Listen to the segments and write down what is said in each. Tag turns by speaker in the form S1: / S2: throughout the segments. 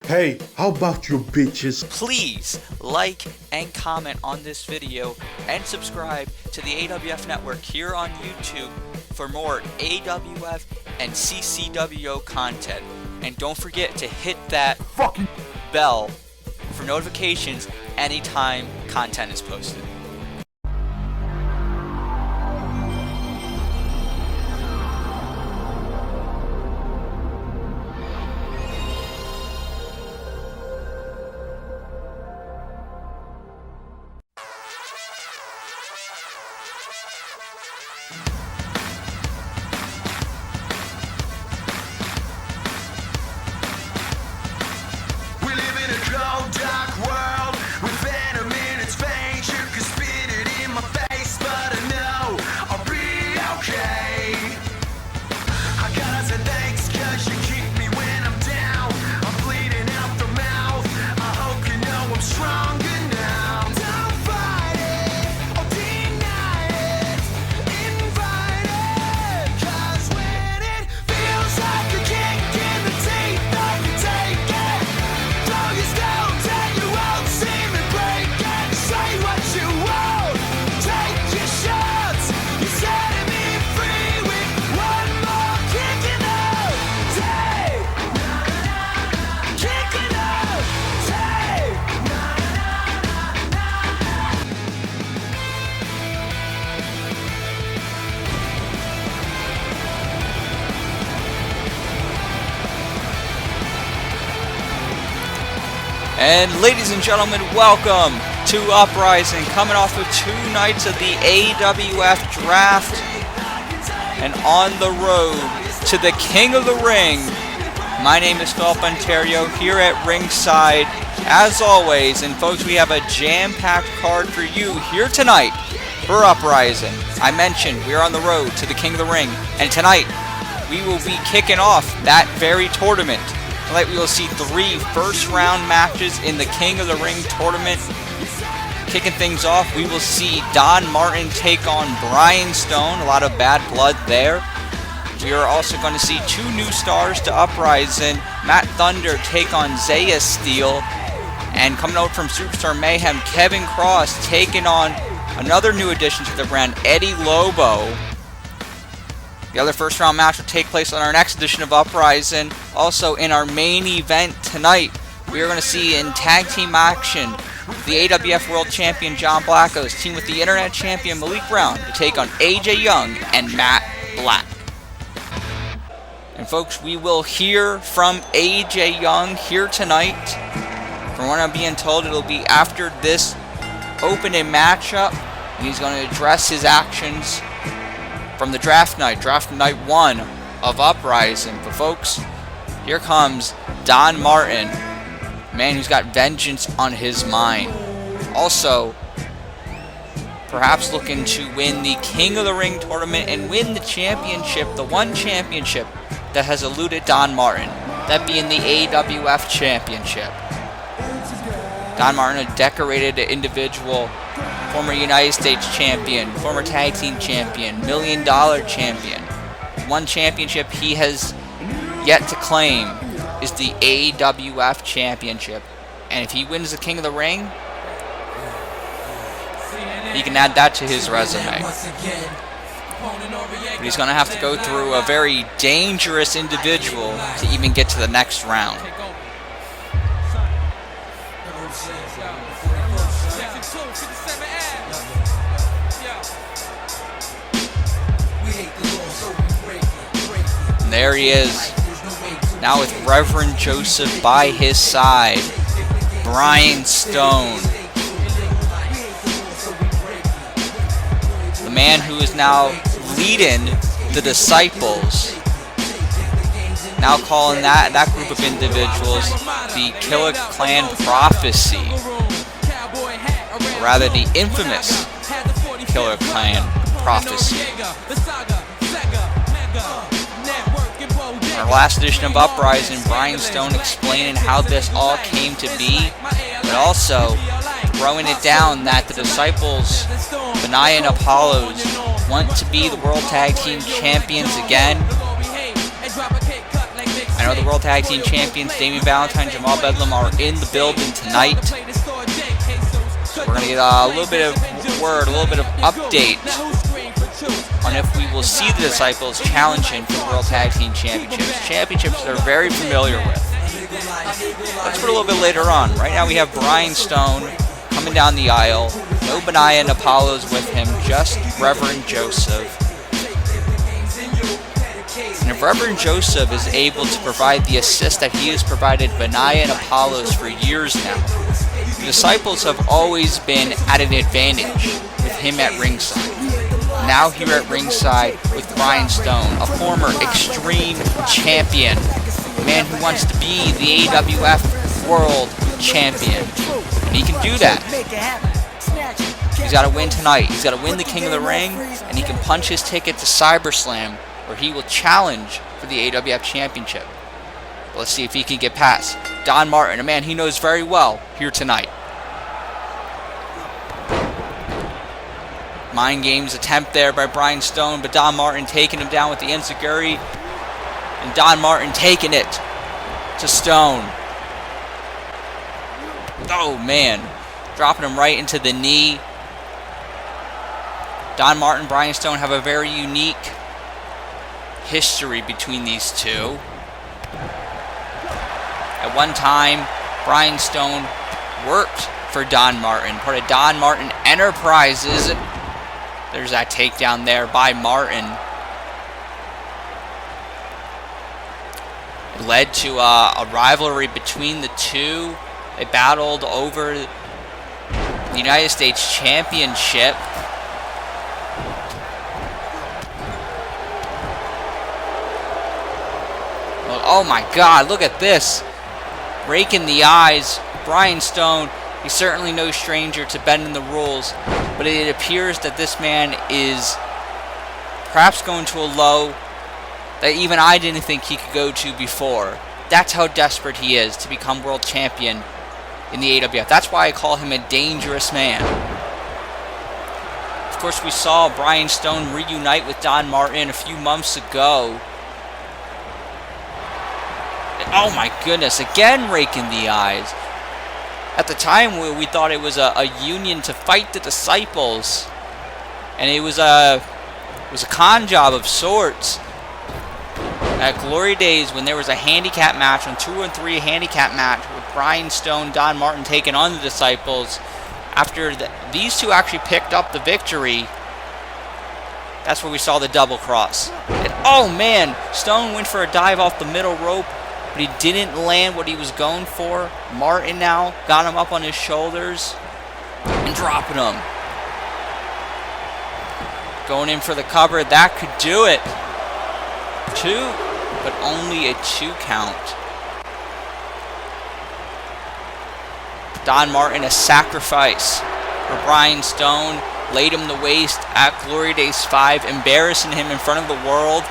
S1: Hey, how about you bitches?
S2: Please like and comment on this video and subscribe to the AWF network here on YouTube for more AWF and CCWO content. And don't forget to hit that fucking bell for notifications anytime content is posted. And ladies and gentlemen, welcome to Uprising, coming off of 2 nights of the AWF draft and on the road to the King of the Ring. My name is Philip Ontario here at ringside, as always, and folks, we have a jam-packed card for you here tonight for Uprising. I mentioned we are on the road to the King of the Ring, and tonight we will be kicking off that very tournament. Tonight we will see 3 first-round matches in the King of the Ring tournament. Kicking things off, we will see Don Martin take on Brian Stone. A lot of bad blood there. We are also going to see 2 new stars to Uprising. Matt Thunder take on Zaiah Steel. And coming out from Superstar Mayhem, Kevin Cross taking on another new addition to the brand, Eddie Lobo. The other first round match will take place on our next edition of Uprising. Also in our main event tonight, we are going to see in tag team action the AWF World Champion John Blackos team with the Internet Champion Malik to take on AJ Young and Matt Black. And folks, we will hear from AJ Young here tonight. From what I'm being told, it'll be after this opening matchup. He's going to address his actions from the draft night 1 of Uprising. But folks, here comes Don Martin, man who's got vengeance on his mind. Also, perhaps looking to win the King of the Ring tournament and win the championship, the one championship that has eluded Don Martin, that being the AWF championship. Don Martin, a decorated individual, former United States champion, former tag team champion, $1 million champion. One championship he has yet to claim is the AWF championship. And if he wins the King of the Ring, he can add that to his resume. But he's going to have to go through a very dangerous individual to even get to the next round. And there he is, now with Reverend Joseph by his side, Brian Stone. The man who is now leading the Disciples, now calling that group of individuals the Killa Klan Prophecy, or rather the infamous Killa Klan Prophecy. In our last edition of Uprising, Brian Stone explaining how this all came to be, but also throwing it down that the Disciples, Benaiah and Apollos, want to be the World Tag Team Champions again. And know the World Tag Team Champions, Damien, Valentine, Jamal, Bedlam, are in the building tonight. So we're going to get a little bit of word, a little bit of update on if we will see the Disciples challenging for the World Tag Team Championships. Championships they're very familiar with. That's for a little bit later on. Right now we have Brian Stone coming down the aisle. No Benaiah and Apollo's with him, just Reverend Joseph. And if Reverend Joseph is able to provide the assist that he has provided Benaiah and Apollo's for years now, the Disciples have always been at an advantage with him at ringside. Now here at ringside with Brian Stone, a former Extreme Champion, a man who wants to be the AWF World Champion. And he can do that. He's got to win tonight. He's got to win the King of the Ring, and he can punch his ticket to SummerSlam, where he will challenge for the AWF Championship. But let's see if he can get past Don Martin, a man he knows very well, here tonight. Mind games attempt there by Brian Stone, but Don Martin taking him down with the enziguri, and Don Martin taking it to Stone. Oh man, dropping him right into the knee. Don Martin and Brian Stone have a very unique history between these two. At one time, Brian Stone worked for Don Martin, part of Don Martin Enterprises. There's that takedown there by Martin. It led to a rivalry between the two. They battled over the United States Championship. Well, oh my God, look at this. Raking the eyes. Brian Stone, he's certainly no stranger to bending the rules, but it appears that this man is perhaps going to a low that even I didn't think he could go to before. That's how desperate he is to become world champion in the AWF. That's why I call him a dangerous man. Of course, we saw Brian Stone reunite with Don Martin a few months ago. Oh my goodness, again raking the eyes. At the time, we thought it was a union to fight the Disciples, and it was a con job of sorts. At Glory Days, when there was a handicap match, on 2-on-3 handicap match with Brian Stone, Don Martin taking on the Disciples, after these two actually picked up the victory, that's where we saw the double cross. And oh man, Stone went for a dive off the middle rope, but he didn't land what he was going for. Martin now got him up on his shoulders and dropping him. Going in for the cover, that could do it. 2, but only a 2 count. Don Martin, a sacrifice for Brian Stone, laid him to waste at Glory Days 5, embarrassing him in front of the world.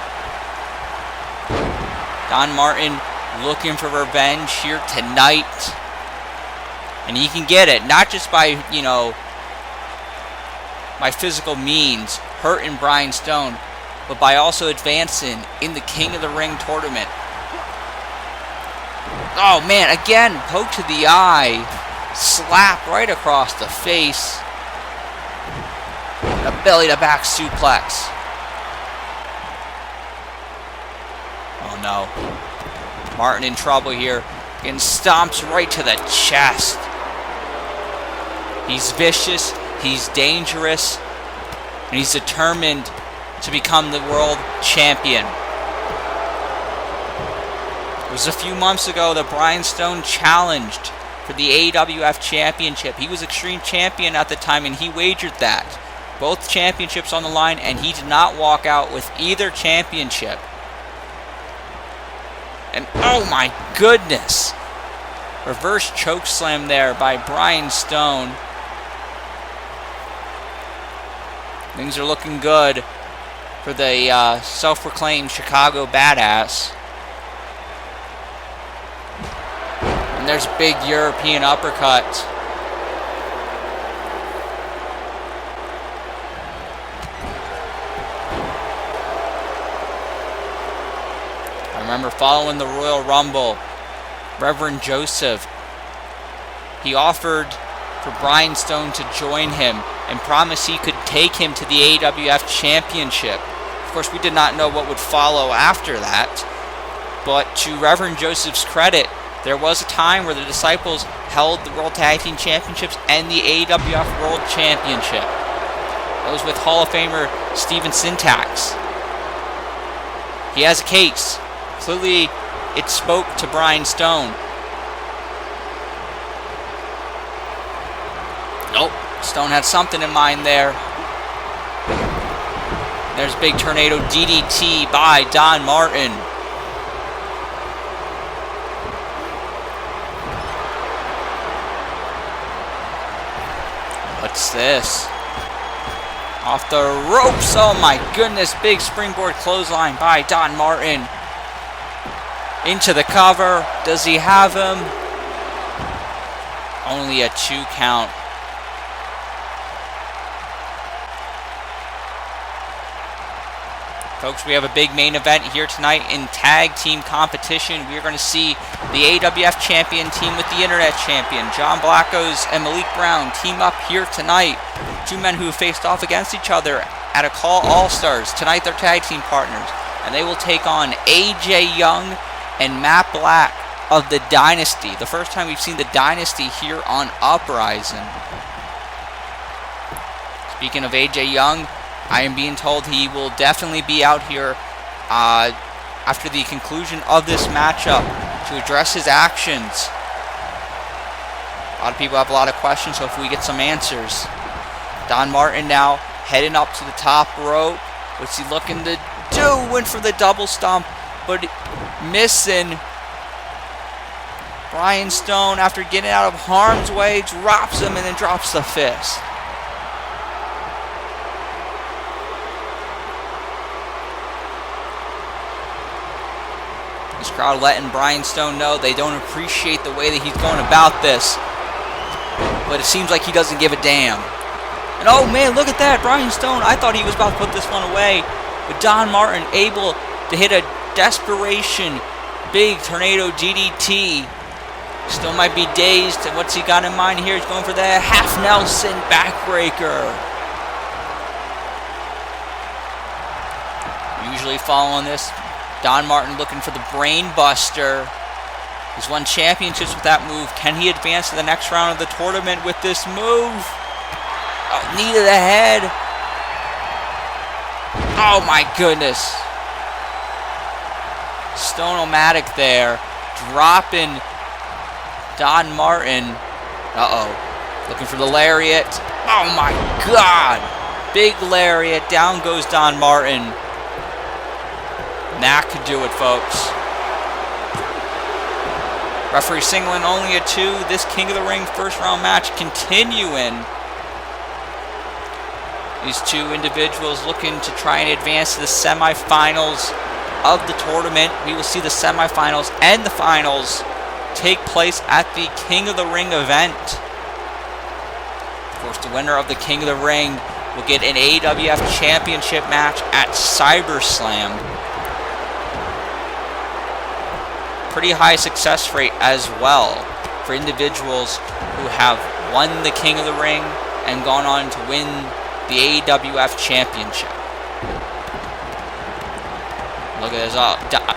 S2: Don Martin looking for revenge here tonight, and he can get it, not just by, by physical means, hurting Brian Stone, but by also advancing in the King of the Ring tournament. Oh man, again, poke to the eye, slap right across the face, a belly to back suplex. Oh no. Martin in trouble here, and stomps right to the chest. He's vicious, he's dangerous, and he's determined to become the world champion. It was a few months ago that Brian Stone challenged for the AWF Championship. He was Extreme Champion at the time, and he wagered that. Both championships on the line, and he did not walk out with either championship. And oh my goodness, reverse choke slam there by Brian Stone. Things are looking good for the self-proclaimed Chicago badass. And there's a big European uppercut. Remember, following the Royal Rumble, Reverend Joseph, he offered for Brian Stone to join him and promised he could take him to the AWF Championship. Of course, we did not know what would follow after that, but to Reverend Joseph's credit, there was a time where the Disciples held the World Tag Team Championships and the AWF World Championship. That was with Hall of Famer Steven Syntax. He has a case. Clearly, it spoke to Brian Stone. Nope, Stone had something in mind there. There's big tornado DDT by Don Martin. What's this? Off the ropes. Oh my goodness. Big springboard clothesline by Don Martin. Into the cover. Does he have him? Only a 2 count. Folks, we have a big main event here tonight in tag team competition. We are going to see the AWF champion team with the internet champion, John Blackos and Malik Brown, team up here tonight. 2 men who have faced off against each other at a Call All-Stars. Tonight they're tag team partners, and they will take on AJ Young and Matt Black of the Dynasty. The first time we've seen the Dynasty here on Uprising. Speaking of AJ Young, I am being told he will definitely be out here after the conclusion of this matchup to address his actions. A lot of people have a lot of questions, so if we get some answers. Don Martin now heading up to the top rope. What's he looking to do? Went for the double stomp, but missing. Brian Stone, after getting out of harm's way, drops him and then drops the fist. This crowd letting Brian Stone know they don't appreciate the way that he's going about this. But it seems like he doesn't give a damn. And oh man, look at that. Brian Stone, I thought he was about to put this one away. But Don Martin able to hit a desperation big tornado DDT. Still might be dazed. And what's he got in mind here? He's going for the half Nelson backbreaker. Usually following this, Don Martin looking for the brain buster. He's won championships with that move. Can he advance to the next round of the tournament with this move? Oh, knee to the head. Oh my goodness. Stone-o-matic there. Dropping Don Martin. Uh-oh. Looking for the lariat. Oh my God. Big lariat. Down goes Don Martin. That could do it, folks. Referee signaling only a 2. This King of the Ring first round match continuing. These 2 individuals looking to try and advance to the semifinals of the tournament. We will see the semifinals and the finals take place at the King of the Ring event. Of course, the winner of the King of the Ring will get an AWF championship match at CyberSlam. Pretty high success rate as well for individuals who have won the King of the Ring and gone on to win the AWF Championship. Look at this.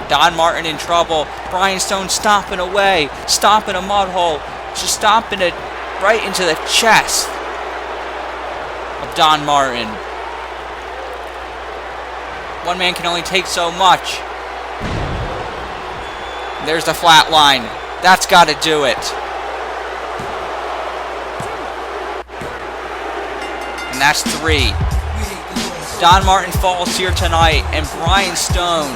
S2: Don Martin in trouble. Brian Stone stomping away, stomping a mud hole, just stomping it right into the chest of Don Martin. One man can only take so much. There's the flat line. That's got to do it. And that's 3. Don Martin falls here tonight, and Brian Stone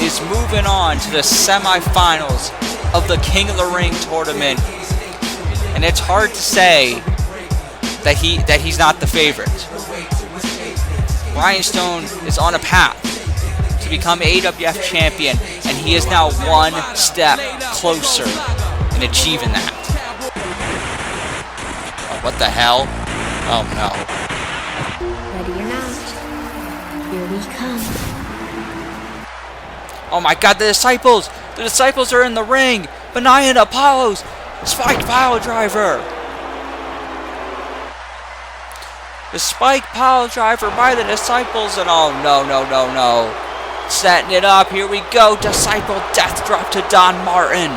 S2: is moving on to the semifinals of the King of the Ring tournament. And it's hard to say that he's not the favorite. Brian Stone is on a path to become AWF champion, and he is now 1 step closer in achieving that. Oh, what the hell? Oh no.
S3: Ready or not, here we come.
S2: Oh my god, the disciples! The disciples are in the ring! Benaiah and Apollo's spiked pile driver! The spiked pile driver by the disciples, and oh no. Setting it up, here we go. Disciple death drop to Don Martin.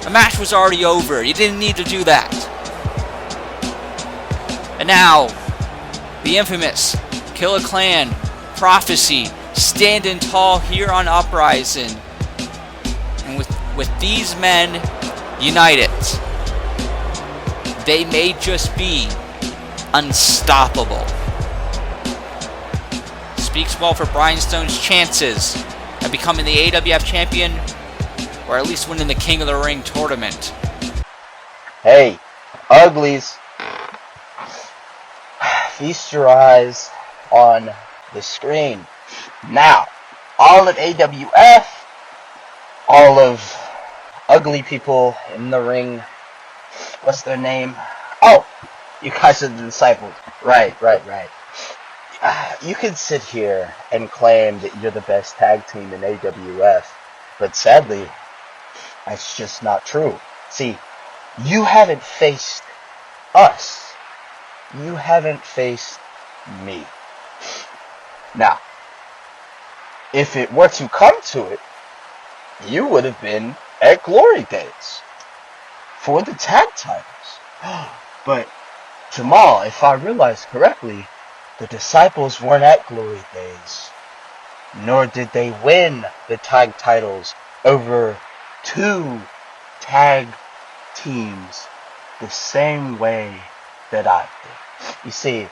S2: The match was already over. You didn't need to do that. And now, the infamous Killa Klan Prophecy standing tall here on Uprising. And with these men united, they may just be unstoppable. Speaks well for Brian Stone's chances of becoming the AWF champion, or at least winning the King of the Ring tournament.
S3: Hey, uglies. Feast your eyes on the screen. Now, all of AWF, all of ugly people in the ring, what's their name? Oh, you guys are the disciples. Right. You can sit here and claim that you're the best tag team in AWF, but sadly, that's just not true. See, you haven't faced us. You haven't faced me. Now, if it were to come to it, you would have been at Glory Days for the tag titles. But, Jamal, if I realize correctly, the disciples weren't at Glory Days, nor did they win the tag titles over 2 tag teams the same way that I did. You see,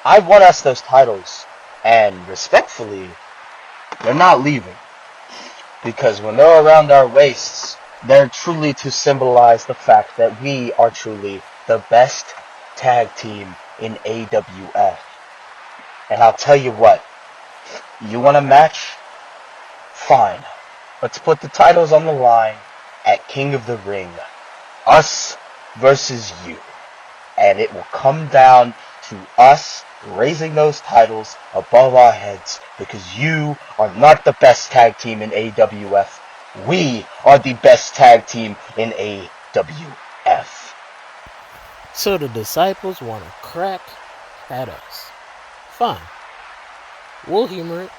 S3: I won us those titles, and respectfully, they're not leaving. Because when they're around our waists, they're truly to symbolize the fact that we are truly the best tag team in AWF. And I'll tell you what, you want a match? Fine. Let's put the titles on the line at King of the Ring. Us versus you. And it will come down to us raising those titles above our heads, because you are not the best tag team in AWF. We are the best tag team in AWF.
S4: So the disciples want to crack at us. Fine. We'll humor it.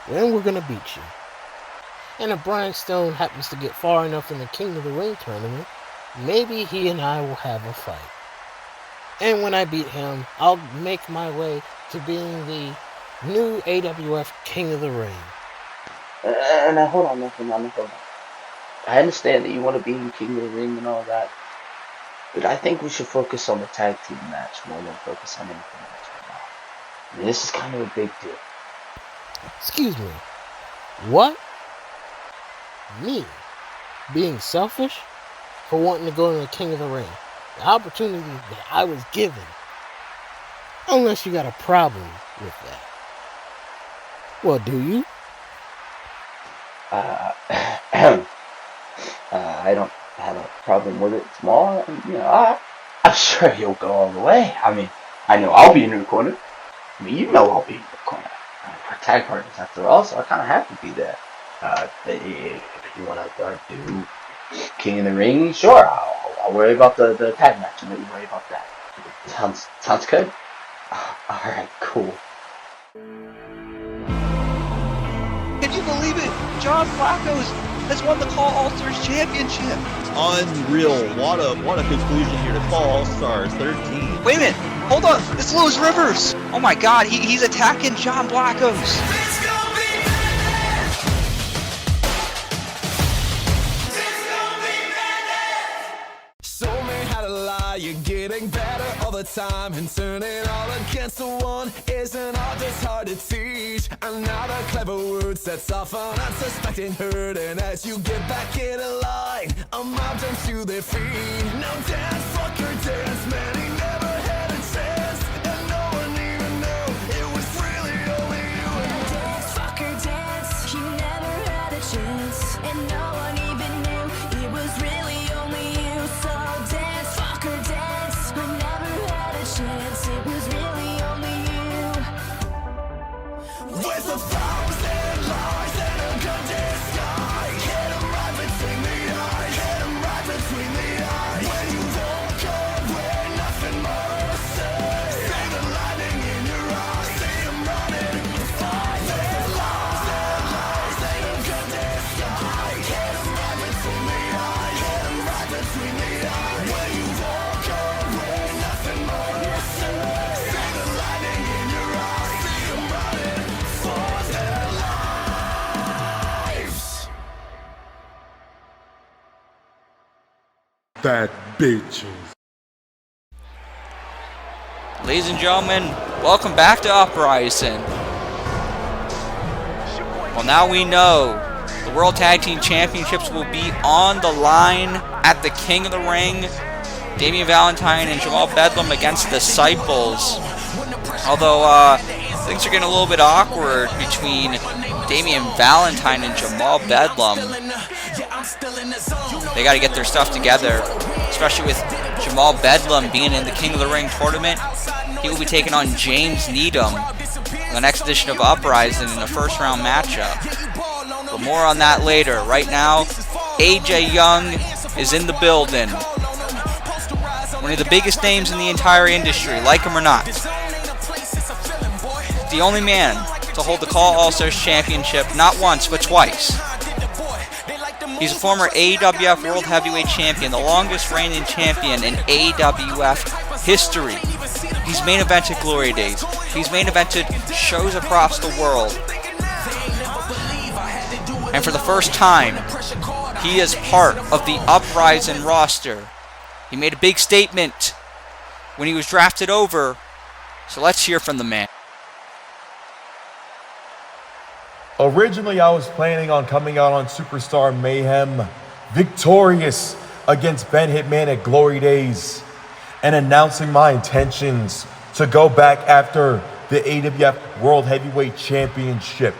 S4: Then we're going to beat you. And if Brian Stone happens to get far enough in the King of the Ring tournament, maybe he and I will have a fight. And when I beat him, I'll make my way to being the new AWF King of the Ring.
S3: Now hold on. I understand that you want to be in King of the Ring and all that, but I think we should focus on the tag team match more than focus on anything else right now. I mean, this is kind of a big deal.
S4: Excuse me. What? Me? Being selfish? For wanting to go in the King of the Ring? The opportunity that I was given. Unless you got a problem with that. Well, do you?
S3: I don't have a problem with it. Small, I'm sure you'll go all the way. I mean, I know I'll be in the corner. I mean, you know I'll be in the corner. We're tag partners after all, so I kind of have to be there. If you want to do King of the Ring, sure, I'll worry about the tag match and let you worry about that. Sounds good? Alright, cool.
S5: Can you believe it? John Blackos has won the Call All-Stars Championship.
S6: Unreal. What a conclusion here to Call All-Stars 13.
S5: Wait a minute. Hold on. It's Louis Rivers. Oh my god, he's attacking John Blackos.
S7: You're getting better all the time, and turning all against the one isn't all just hard to teach. Another clever word sets off an unsuspecting hurt, and as you get back in a line, a mob jumps to their feet. Now dance, fucker, dance, man, he never had a chance, and no one even knew it was really only you.
S8: Dance, fucker, dance, you never had a chance, and no one even knew it was really only you. So dance, fucker, dance, I never had a chance, it was really only you.
S1: bad bitches.
S2: Ladies and gentlemen, welcome back to Uprising. Well, now we know the World Tag Team Championships will be on the line at the King of the Ring. Damien, Valentine, and Jamal Bedlam against the Disciples. Although things are getting a little bit awkward between Damien Valentine and Jamal Bedlam. They got to get their stuff together, especially with Jamal Bedlam being in the King of the Ring tournament. He will be taking on James Needham in the next edition of Uprising in a first round matchup. But more on that later. Right now, AJ Young is in the building. One of the biggest names in the entire industry, like him or not. The only man to hold the Call All-Stars Championship not once, but twice. He's a former AWF World Heavyweight Champion, the longest reigning champion in AWF history. He's main evented Glory Days. He's main evented shows across the world. And for the first time, he is part of the Uprising roster. He made a big statement when he was drafted over. So let's hear from the man.
S9: Originally, I was planning on coming out on Superstar Mayhem, victorious against Ben Hitman at Glory Days, and announcing my intentions to go back after the AWF World Heavyweight Championship.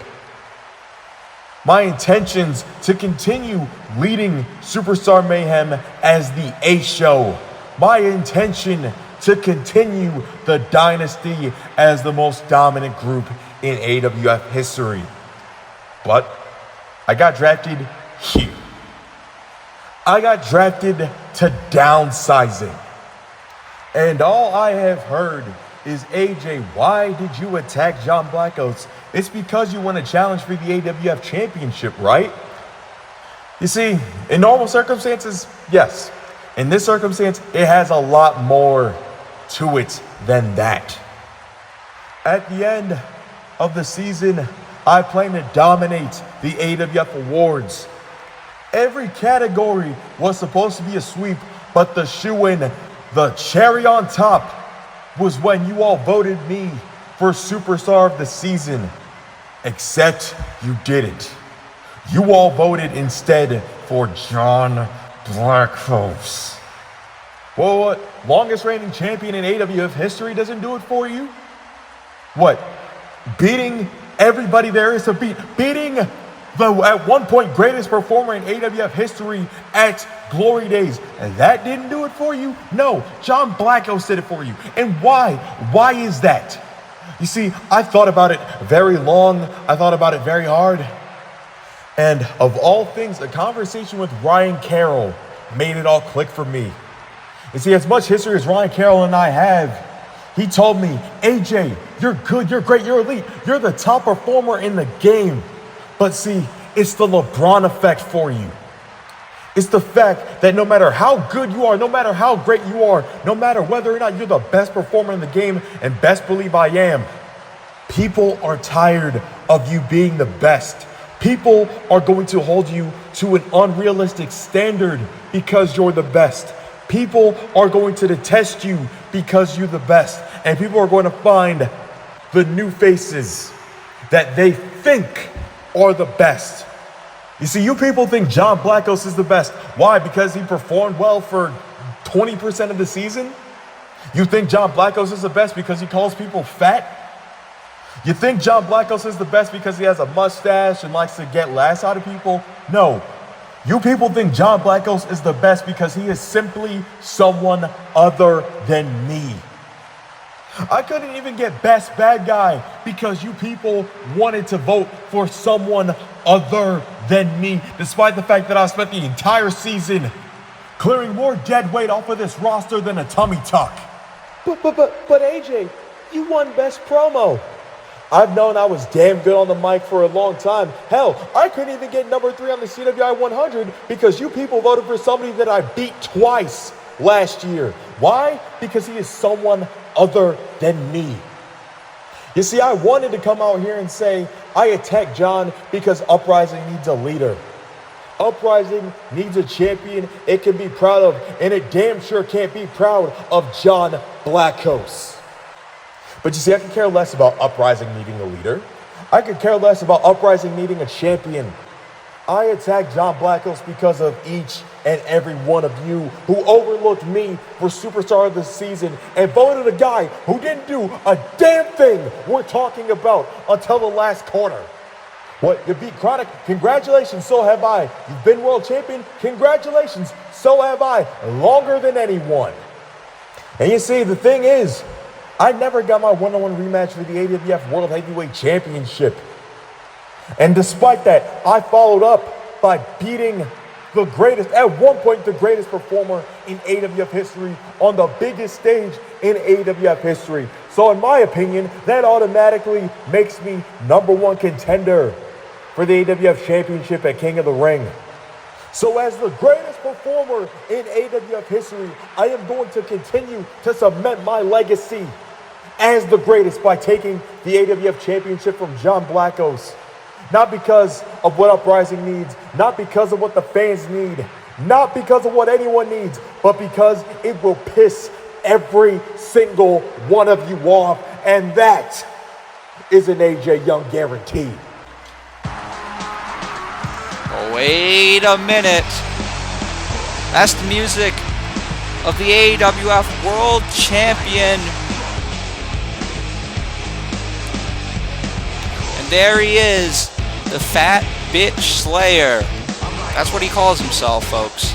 S9: My intentions to continue leading Superstar Mayhem as the A Show. My intention to continue the dynasty as the most dominant group in AWF history. But I got drafted here. I got drafted to downsizing. And all I have heard is, AJ, why did you attack John Blackos? It's because you want to challenge for the AWF Championship, right? You see, in normal circumstances, yes. In this circumstance, it has a lot more to it than that. At the end of the season, I plan to dominate the AWF Awards. Every category was supposed to be a sweep, but the shoe-in, the cherry on top, was when you all voted me for Superstar of the Season. Except you didn't. You all voted instead for John Blackos. Well, what? Longest reigning champion in AWF history doesn't do it for you? What? Beating everybody there is to beat. Beating the, at one point, greatest performer in AWF history at Glory Days. And that didn't do it for you? No, John Blackos did it for you. And why? Why is that? You see, I thought about it very long. I thought about it very hard. And of all things, a conversation with Ryan Carroll made it all click for me. You see, as much history as Ryan Carroll and I have, he told me, AJ, you're good, you're great, you're elite. You're the top performer in the game. But see, it's the LeBron effect for you. It's the fact that no matter how good you are, no matter how great you are, no matter whether or not you're the best performer in the game, and best believe I am, people are tired of you being the best. People are going to hold you to an unrealistic standard because you're the best. People are going to detest you because you're the best. And people are going to find the new faces that they think are the best. You see, you people think John Blackos is the best. Why? Because he performed well for 20% of the season? You think John Blackos is the best because he calls people fat? You think John Blackos is the best because he has a mustache and likes to get laughs out of people? No. You people think John Blackos is the best because he is simply someone other than me. I couldn't even get best bad guy because you people wanted to vote for someone other than me, despite the fact that I spent the entire season clearing more dead weight off of this roster than a tummy tuck. But AJ, you won best promo. I've known I was damn good on the mic for a long time. Hell, I couldn't even get number 3 on the CWI 100 because you people voted for somebody that I beat twice last year. Why? Because he is someone other than me. You see, I wanted to come out here and say, I attacked John because Uprising needs a leader. Uprising needs a champion it can be proud of, and it damn sure can't be proud of John Blackos. But you see, I could care less about Uprising needing a leader. I could care less about Uprising needing a champion. I attacked John Blackos because of each and every one of you who overlooked me for Superstar of the Season and voted a guy who didn't do a damn thing we're talking about until the last corner. What, you beat Chronic? Congratulations, so have I. You've been world champion? Congratulations, so have I. Longer than anyone. And you see, the thing is, I never got my one-on-one rematch for the AWF World Heavyweight Championship. And despite that, I followed up by beating the greatest, at one point, the greatest performer in AWF history on the biggest stage in AWF history. So in my opinion, that automatically makes me #1 contender for the AWF Championship at King of the Ring. So as the greatest performer in AWF history, I am going to continue to cement my legacy as the greatest by taking the AWF Championship from John Blackos. Not because of what Uprising needs, not because of what the fans need, not because of what anyone needs, but because it will piss every single one of you off, and that is an AJ Young guarantee.
S2: Wait a minute. That's the music of the AWF World Champion. And there he is, the Fat Bitch Slayer. That's what he calls himself, folks.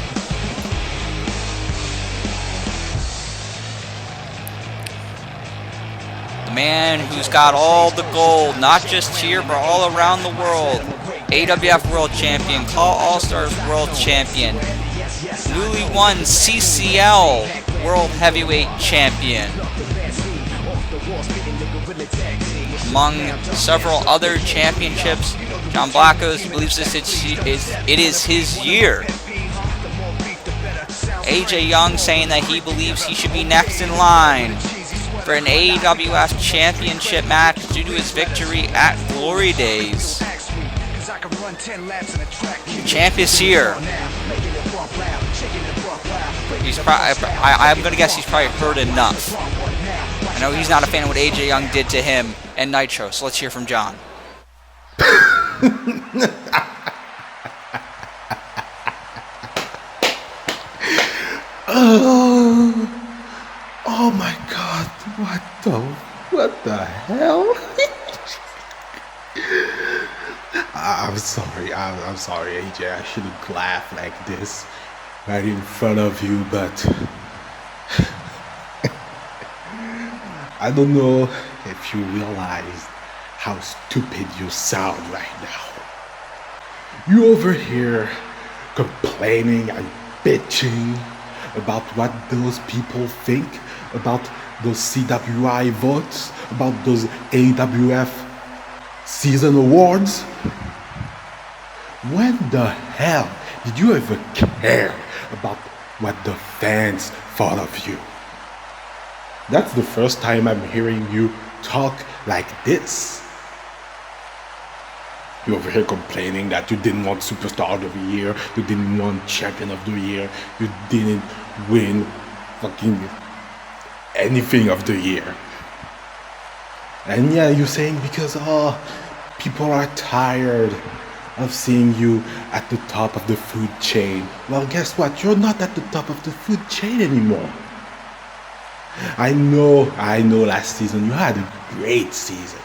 S2: The man who's got all the gold, not just here, but all around the world. AWF World Champion, Call All-Stars World Champion, newly won CCL World Heavyweight Champion, among several other championships. John Blackos believes it is his year. AJ Young saying that he believes he should be next in line for an AWF Championship match due to his victory at Glory Days. The champ is here. I'm gonna guess he's probably heard enough. I know he's not a fan of what AJ Young did to him and Nitro, so let's hear from John.
S1: Oh my God! What the hell? I'm sorry, AJ. I shouldn't laugh like this right in front of you, but I don't know if you realize how stupid you sound right now. You over here complaining and bitching about what those people think about those CWI votes, about those AWF season awards. When the hell did you ever care about what the fans thought of you? That's the first time I'm hearing you talk like this. You over here complaining that you didn't want Superstar of the Year, you didn't want Champion of the Year, you didn't win fucking anything of the year. And yeah, you're saying because people are tired of seeing you at the top of the food chain. Well, guess what? You're not at the top of the food chain anymore. I know last season you had a great season.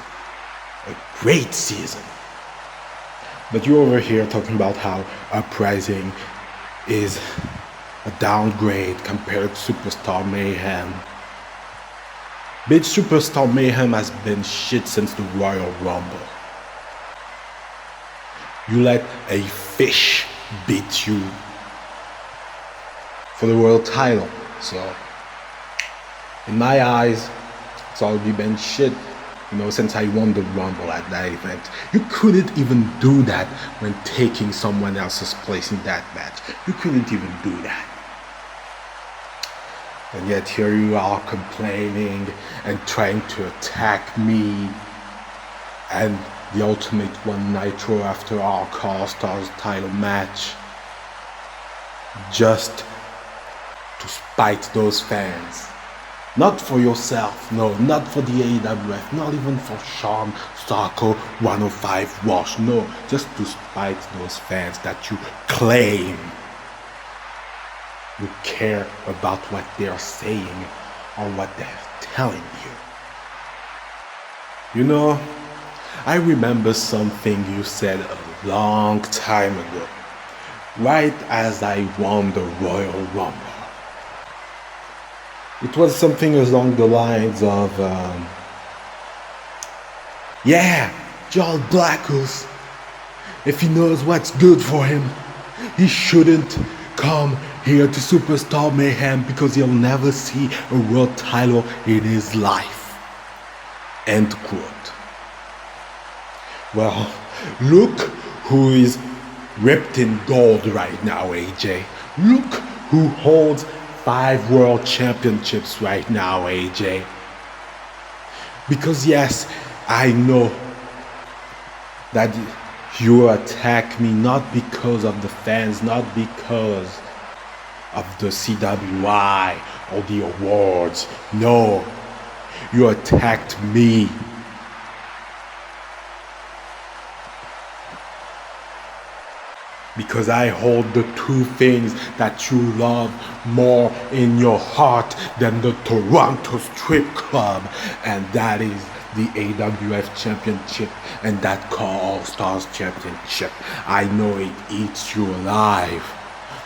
S1: But you're over here talking about how Uprising is a downgrade compared to Superstar Mayhem. Bitch, Superstar Mayhem has been shit since the Royal Rumble. You let a fish beat you for the world title. So, in my eyes, it's already been shit. You know, since I won the Rumble at that event. You couldn't even do that when taking someone else's place in that match. You couldn't even do that. And yet here you are complaining and trying to attack me and the Ultimate One Nitro after our All Stars title match. just to spite those fans. Not for yourself, no, not for the AWF, not even for Sean, Sarko, 105 Wash, no, just to spite those fans that you claim you care about what they're saying or what they're telling you. You know, I remember something you said a long time ago, right as I won the Royal Rumble. It was something along the lines of, yeah, John Blackos, if he knows what's good for him, he shouldn't come here to Superstar Mayhem because he'll never see a world title in his life. End quote. Well, look who is ripped in gold right now, AJ. Look who holds 5 world championships right now, AJ. Because yes, I know that you attack me not because of the fans, not because of the CWI or the awards. No, you attacked me because I hold the 2 things that you love more in your heart than the Toronto Strip Club, and that is the AWF Championship and that Call All Stars Championship. I know it eats you alive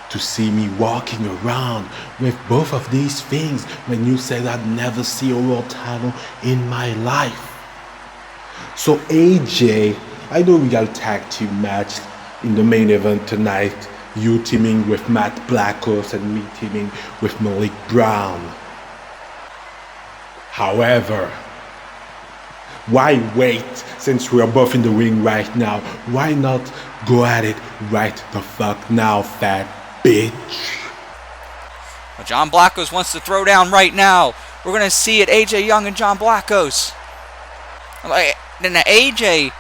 S1: to see me walking around with both of these things when you said I'd never see a world title in my life. So AJ, I know we got a tag team match in the main event tonight, you teaming with Matt Blackos and me teaming with Malik Brown. However, why wait since we are both in the ring right now? Why not go at it right the fuck now, fat bitch?
S2: Well, John Blackos wants to throw down right now. We're going to see it, AJ Young and John Blackos. Like, then AJ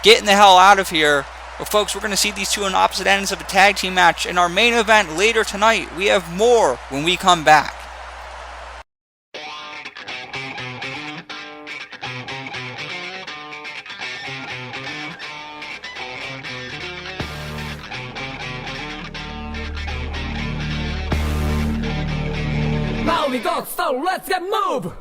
S2: getting the hell out of here. Well, folks, we're going to see these two on opposite ends of a tag team match in our main event later tonight. We have more when we come back.
S7: Now we got so let's get move.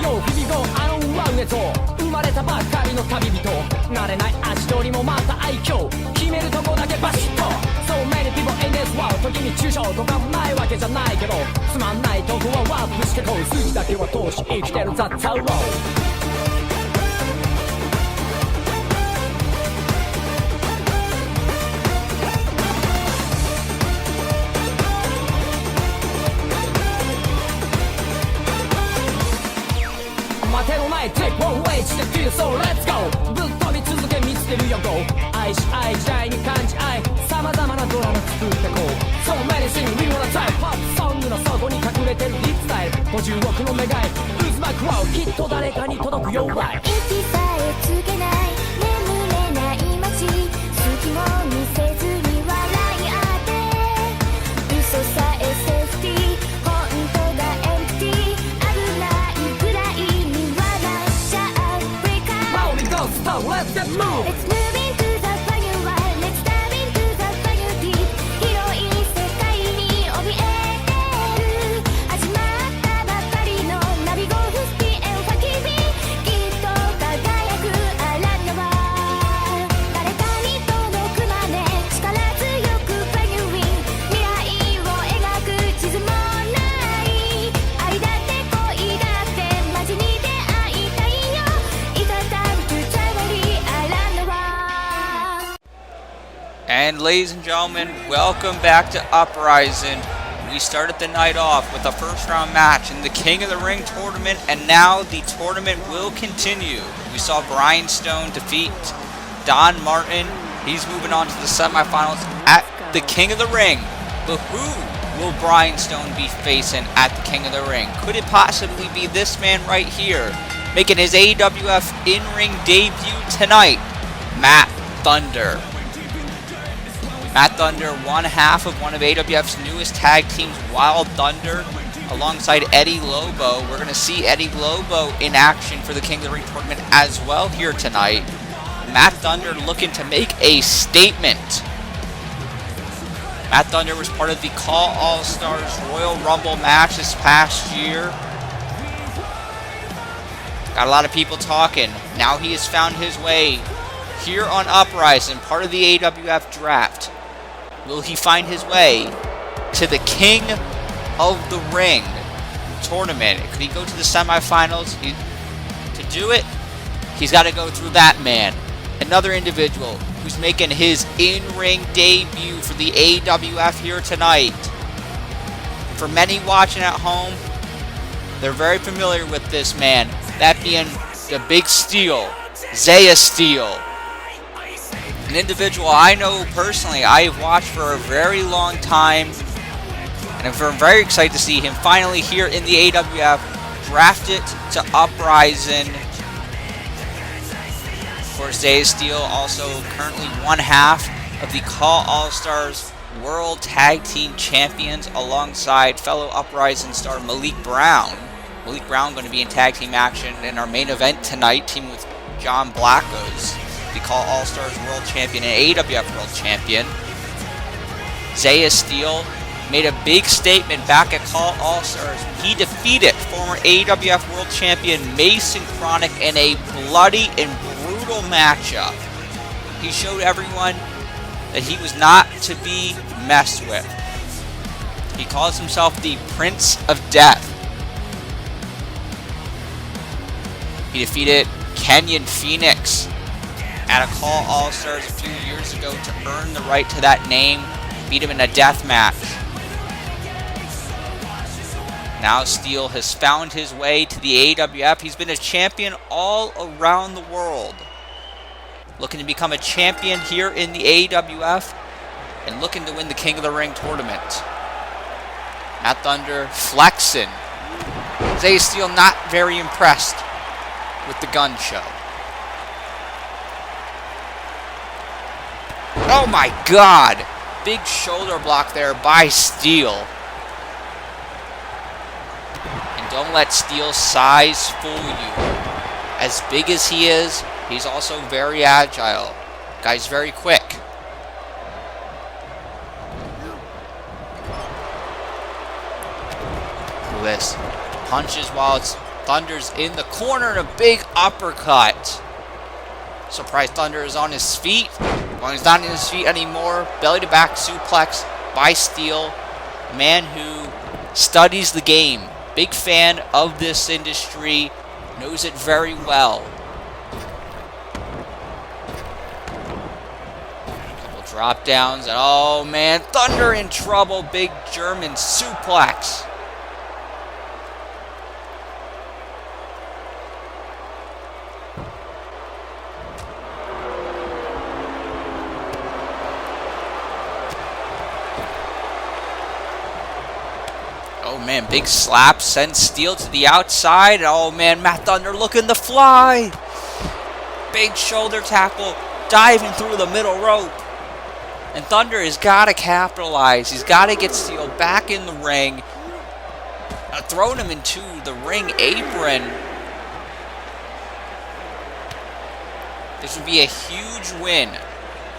S7: よ日々後あのワンネと生まれたばかりの旅人慣れない足取りもまた愛嬌決めるとこだけバシッと So many people in this world 時に抽象とかもないわけじゃないけどつまんないとこはワープしてこう数字だけは通し生きてる That's how roll Take one way to the field, so let's go ぶっ飛び続け見つけるよ Go 愛し愛時代に感じ愛様々なドラマ作ってこう So many things we wanna try ポップソングの底に隠れてるリップスタイル50億の願い Lose my crown きっと誰かに届くよ Right
S8: 息さえつけない眠れない街隙も見せずに笑い合って嘘さえセーフティー本当がエンプティー危ないぐらいに
S7: So let's get move
S8: Let's move into the fire wild Let's dive into the fire deep 広い世界に怯えてる始まったばかりのナビゴフスピエン叫びきっと輝くアランナは誰かに届くまで力強くファイアウィン未来を描く地図もない愛だって恋だってマジに出会いたいよいざtime to
S2: And ladies and gentlemen, welcome back to Uprising. We started the night off with a first round match in the King of the Ring tournament, and now the tournament will continue. We saw Brian Stone defeat Don Martin. He's moving on to the semifinals at the King of the Ring. But who will Brian Stone be facing at the King of the Ring? Could it possibly be this man right here, making his AWF in-ring debut tonight, Matt Thunder? Matt Thunder, one half of one of AWF's newest tag teams, Wild Thunder, alongside Eddie Lobo. We're going to see Eddie Lobo in action for the King of the Ring tournament as well here tonight. Matt Thunder looking to make a statement. Matt Thunder was part of the Call All-Stars Royal Rumble match this past year. Got a lot of people talking. Now he has found his way here on Uprising, part of the AWF draft. Will he find his way to the King of the Ring tournament? Could he go to the semifinals? To do it, he's got to go through that man. Another individual who's making his in-ring debut for the AWF here tonight. For many watching at home, they're very familiar with this man. That being the Big Steel, Zaiah Steel. An individual I know personally, I have watched for a very long time, and I'm very excited to see him finally here in the AWF, drafted to Uprising. Of course, Zaiah Steel also currently one half of the Call All-Stars World Tag Team Champions alongside fellow Uprising star Malik Brown. Malik Brown going to be in tag team action in our main event tonight, teaming with John Blackos, the Call All-Stars World Champion and AWF World Champion. Zaiah Steel made a big statement back at Call All-Stars. He defeated former AWF World Champion Mason Chronic in a bloody and brutal matchup. He showed everyone that he was not to be messed with. He calls himself the Prince of Death. He defeated Kenyon Phoenix at a Call All-Stars a few years ago to earn the right to that name. Beat him in a death match. Now Steel has found his way to the AWF. He's been a champion all around the world. Looking to become a champion here in the AWF and looking to win the King of the Ring tournament. Matt Thunder flexing. Zaiah Steel not very impressed with the gun show. Oh my God! Big shoulder block there by Steel. And don't let Steel's size fool you. As big as he is, he's also very agile. Guy's very quick. Lewis punches while Thunder's in the corner and a big uppercut. Surprised Thunder is on his feet. Well, he's not on his feet anymore. Belly to back suplex by Steel. A man who studies the game. Big fan of this industry. Knows it very well. Couple drop downs. And oh man, Thunder in trouble. Big German suplex. Oh man, big slap sends Steel to the outside. Oh man, Matt Thunder looking to fly. Big shoulder tackle, diving through the middle rope. And Thunder has got to capitalize. He's got to get Steel back in the ring. Throwing him into the ring apron. This would be a huge win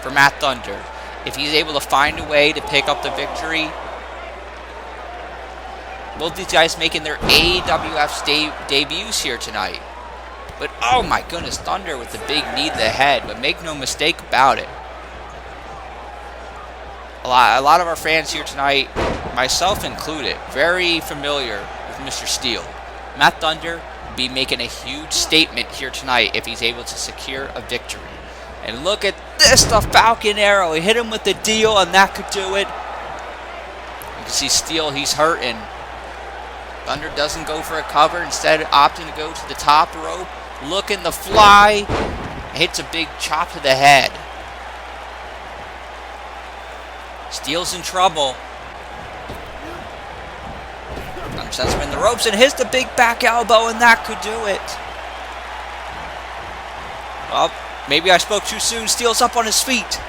S2: for Matt Thunder if he's able to find a way to pick up the victory. Both these guys making their AWF debuts here tonight. But oh my goodness, Thunder with the big knee to the head. But make no mistake about it. A lot of our fans here tonight, myself included, very familiar with Mr. Steel. Matt Thunder will be making a huge statement here tonight if he's able to secure a victory. And look at this, the Falcon Arrow. He hit him with the deal and that could do it. You can see Steel, he's hurting. Thunder doesn't go for a cover, instead opting to go to the top rope, looking to fly, hits a big chop to the head. Steel's in trouble. Sends him in the ropes and hits the big back elbow, and that could do it. Well, maybe I spoke too soon. Steel's up on his feet.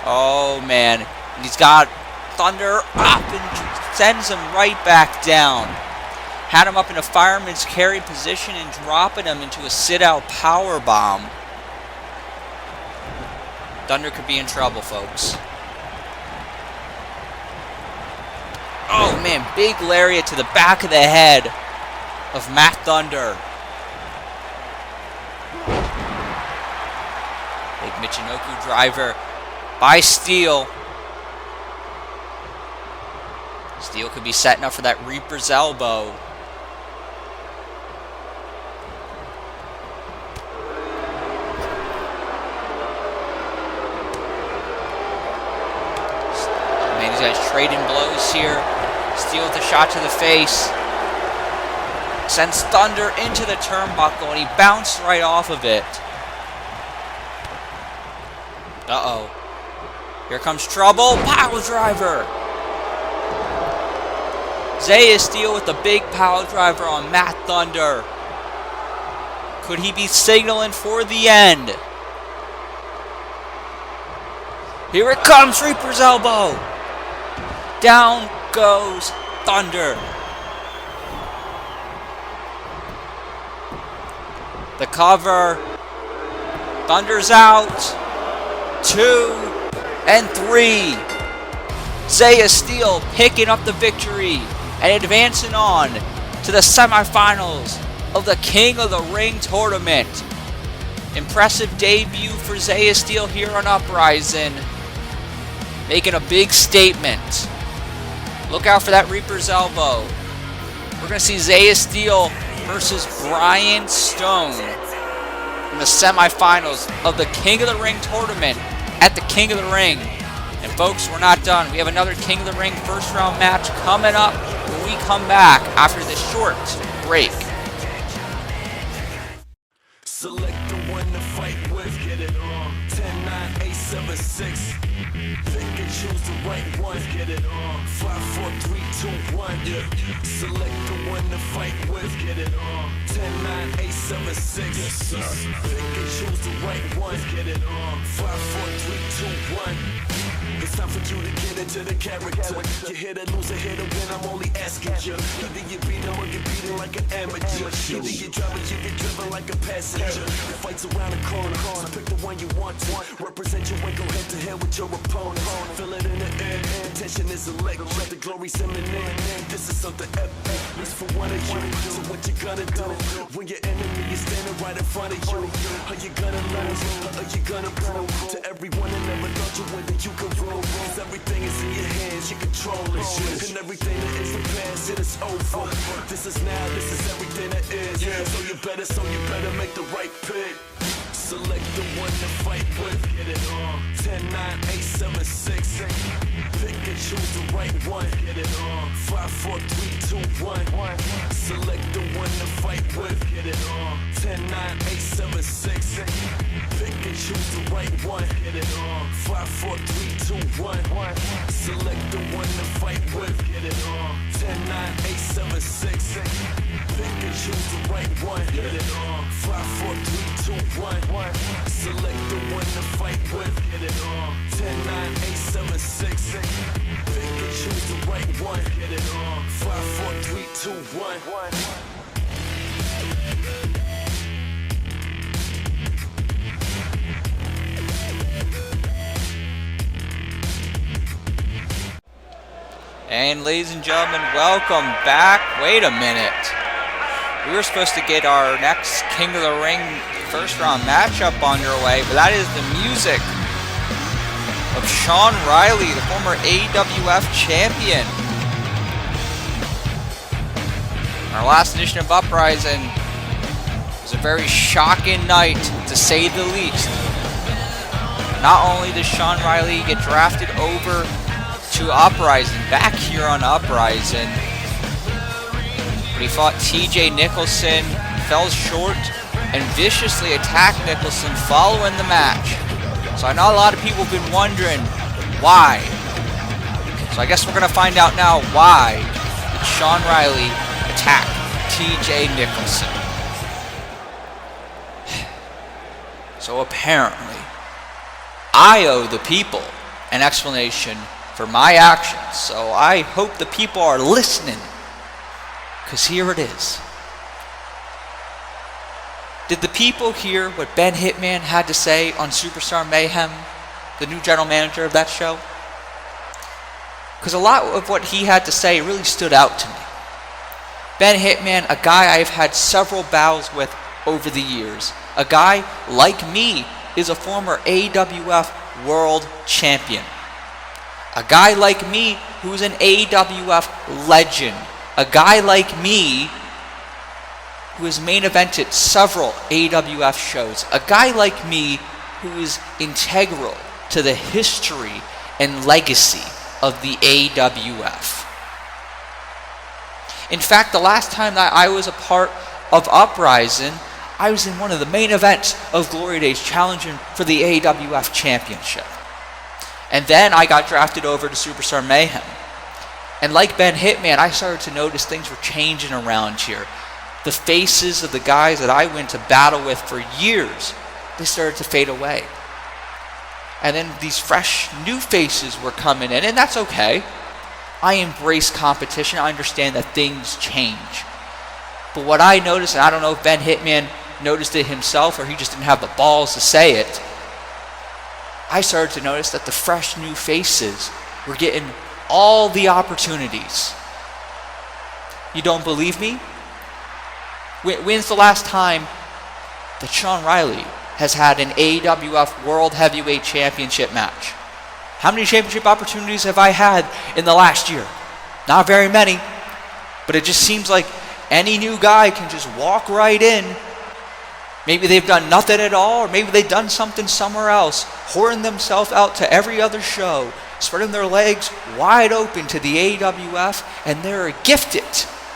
S2: Oh, man. He's got Thunder up and sends him right back down. Had him up in a fireman's carry position and dropping him into a sit-out power bomb. Thunder could be in trouble, folks. Oh, man. Big lariat to the back of the head of Matt Thunder. Big Michinoku driver by Steel. Steel could be setting up for that Reaper's elbow. Man, these guys trading blows here. Steel with a shot to the face. Sends Thunder into the turnbuckle, and he bounced right off of it. Uh-oh. Here comes trouble. Pile driver. Zaiah Steel with the big pile driver on Matt Thunder. Could he be signaling for the end? Here it comes. Reaper's elbow. Down goes Thunder. The cover. Thunder's out. 2 and 3. Zaiah Steel picking up the victory and advancing on to the semifinals of the King of the Ring tournament. Impressive debut for Zaiah Steel here on Uprising. Making a big statement. Look out for that Reaper's elbow. We're going to see Zaiah Steel versus Brian Stone in the semifinals of the King of the Ring tournament at the King of the Ring. And folks, we're not done. We have another King of the Ring first round match coming up when we come back after this short break.
S7: Select the one to fight with, get it on. 10, 9, 8, 7, 6. Pick and choose the right one, get it on. 5, 4, 3, 2, 1. Yeah. Select the one to fight with, get it on. 10, 9, 8, 7, 6. Yes, sir. Pick and choose the right one, get it on. 5, 4, 3, 2, 1. It's time for you to get into the character. You hit or lose, a hit or win, I'm only asking you. Either you beat him or you beat him like an amateur. Either you drive or you get driven like a passenger. The fight's around the corner, so pick the one you want to. Represent your way, go head to head with your opponent. Feel it in the air, tension is electric. The glory's imminent. This is something epic, at least for one of you. So what you gonna do when your enemy is standing right in front of you? Are you gonna lose or are you gonna prove to everyone that never thought you would that you could rule? Cause everything is in your hands, you control it. And everything that is the past, it is over. This is now, this is everything that is. So you better make the right pick. Select the one to fight with, get it on. 10, 9, 8, 7, 6. Pick and choose the right one, get it on. 5, 4, 3, 2, 1. Select the one to fight with, get it on. 10, 9, 8, 7, 6. Pick and choose the right one, get it on. 5, 4, 3, 2, 1. Select the one to fight with, get it on. 10, 9, 8, 7, 6. Pick and choose the right one, get it on. 5, 4, 3, 2, 1. Select the one to fight with, get it on. 10, 9, 8, 7, 6. Pick and choose the right one, get it on. 5, 4, 3, 2, 1.
S2: And ladies and gentlemen, welcome back. Wait a minute. We were supposed to get our next King of the Ring first round matchup underway, but that is the music of Sean Riley, the former AWF champion. Our last edition of Uprising was a very shocking night, to say the least. Not only does Sean Riley get drafted over to Uprising, back here on Uprising, but he fought TJ Nicholson, fell short, and viciously attacked Nicholson following the match. So I know a lot of people have been wondering why. So I guess we're going to find out now why. Sean Riley attack TJ Nicholson. So apparently, I owe the people an explanation for my actions. So I hope the people are listening, because here it is. Did the people hear what Ben Hitman had to say on Superstar Mayhem, the new general manager of that show? Because a lot of what he had to say really stood out to me. Ben Hitman, a guy I've had several battles with over the years. A guy like me is a former AWF World Champion. A guy like me who's an AWF legend. A guy like me who has main evented several AWF shows. A guy like me who is integral to the history and legacy of the AWF. In fact, the last time that I was a part of Uprising, I was in one of the main events of Glory Days, challenging for the AWF Championship. And then I got drafted over to Superstar Mayhem. And like Ben Hitman, I started to notice things were changing around here. The faces of the guys that I went to battle with for years, they started to fade away. And then these fresh new faces were coming in, and that's okay. I embrace competition. I understand that things change. But what I noticed, and I don't know if Ben Hitman noticed it himself or he just didn't have the balls to say it, I started to notice that the fresh new faces were getting all the opportunities. You don't believe me? When's the last time that Sean Riley has had an AWF World Heavyweight Championship match? How many championship opportunities have I had in the last year? Not very many, but it just seems like any new guy can just walk right in. Maybe they've done nothing at all, or maybe they've done something somewhere else, whoring themselves out to every other show, spreading their legs wide open to the AWF, and they're gifted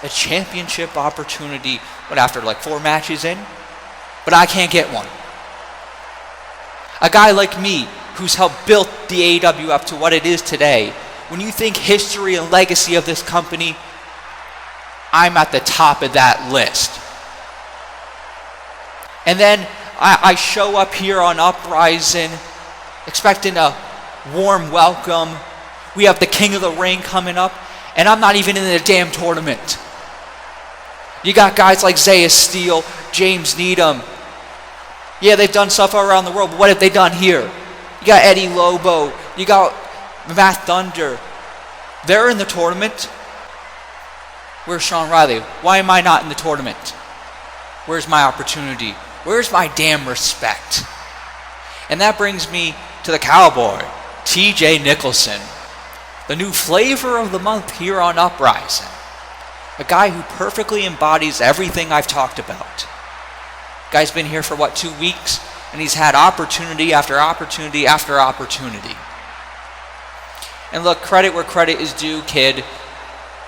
S2: a championship opportunity, after like 4 matches in? But I can't get one. A guy like me, who's helped build the AWF to what it is today, when you think history and legacy of this company, I'm at the top of that list. And then I show up here on Uprising, expecting a warm welcome. We have the King of the Ring coming up, and I'm not even in the damn tournament. You got guys like Zaiah Steele, James Needham. Yeah, they've done stuff around the world, but what have they done here? You got Eddie Lobo. You got Matt Thunder. They're in the tournament. Where's Sean Riley? Why am I not in the tournament? Where's my opportunity? Where's my damn respect? And that brings me to the cowboy, TJ Nicholson, the new flavor of the month here on Uprising. A guy who perfectly embodies everything I've talked about. Guy's been here for 2 weeks, and he's had opportunity after opportunity after opportunity. And look, credit where credit is due, kid.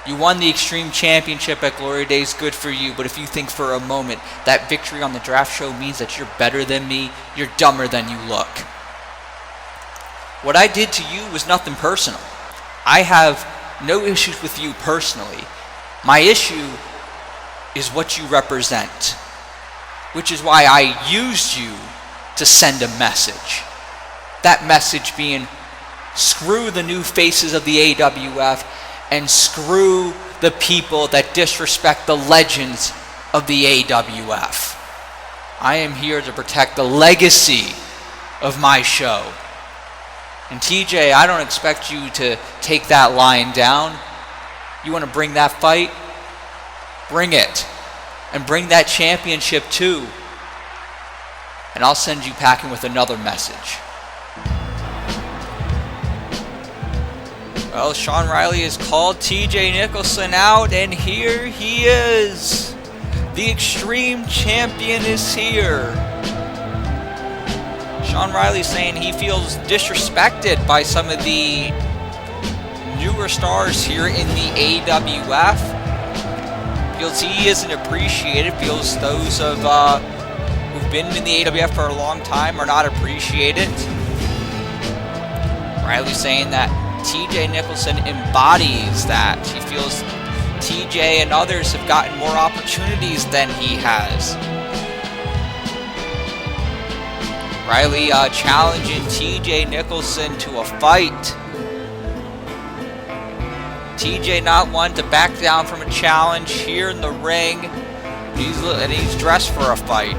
S2: You won the Extreme Championship at Glory Days, good for you, but if you think for a moment that victory on the draft show means that you're better than me, you're dumber than you look. What I did to you was nothing personal. I have no issues with you personally. My issue is what you represent, which is why I used you to send a message. That message being, screw the new faces of the AWF and screw the people that disrespect the legends of the AWF. I am here to protect the legacy of my show. And TJ, I don't expect you to take that line down. You want to bring that fight? Bring it. And bring that championship too. And I'll send you packing with another message. Well, Sean Riley has called TJ Nicholson out, and here he is. The Extreme Champion is here. Sean Riley saying he feels disrespected by some of the newer stars here in the AWF. Feels he isn't appreciated. Feels those who've been in the AWF for a long time are not appreciated. Riley saying that TJ Nicholson embodies that. He feels TJ and others have gotten more opportunities than he has. Riley challenging TJ Nicholson to a fight. TJ not one to back down from a challenge here in the ring. He's dressed for a fight.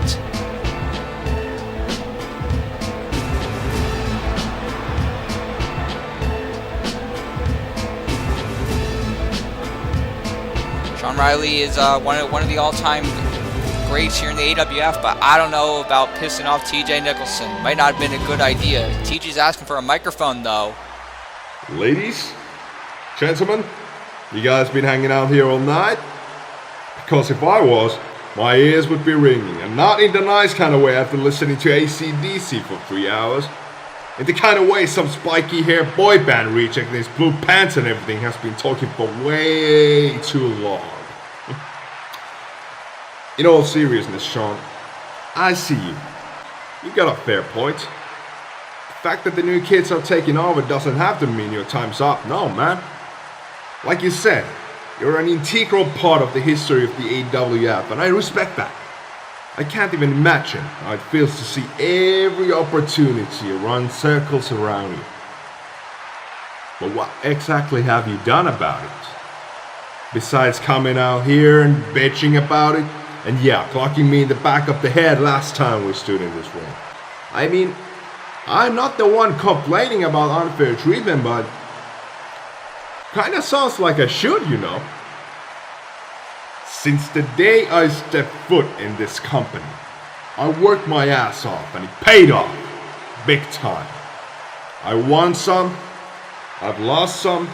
S2: Sean Riley is one of the all-time greats here in the AWF, but I don't know about pissing off TJ Nicholson. Might not have been a good idea. TJ's asking for a microphone though.
S9: Ladies, gentlemen, you guys been hanging out here all night? Because if I was, my ears would be ringing, and not in the nice kind of way after listening to AC/DC for 3 hours. In the kind of way some spiky hair boy band reject in his blue pants and everything has been talking for way too long. In all seriousness, Sean, I see you. You got a fair point. The fact that the new kids are taking over doesn't have to mean your time's up, no man. Like you said, you're an integral part of the history of the AWF, and I respect that. I can't even imagine how it feels to see every opportunity run circles around you. But what exactly have you done about it? Besides coming out here and bitching about it, and yeah, clocking me in the back of the head last time we stood in this ring. I mean, I'm not the one complaining about unfair treatment, but kinda sounds like I should, you know. Since the day I stepped foot in this company, I worked my ass off and it paid off, big time. I won some, I've lost some,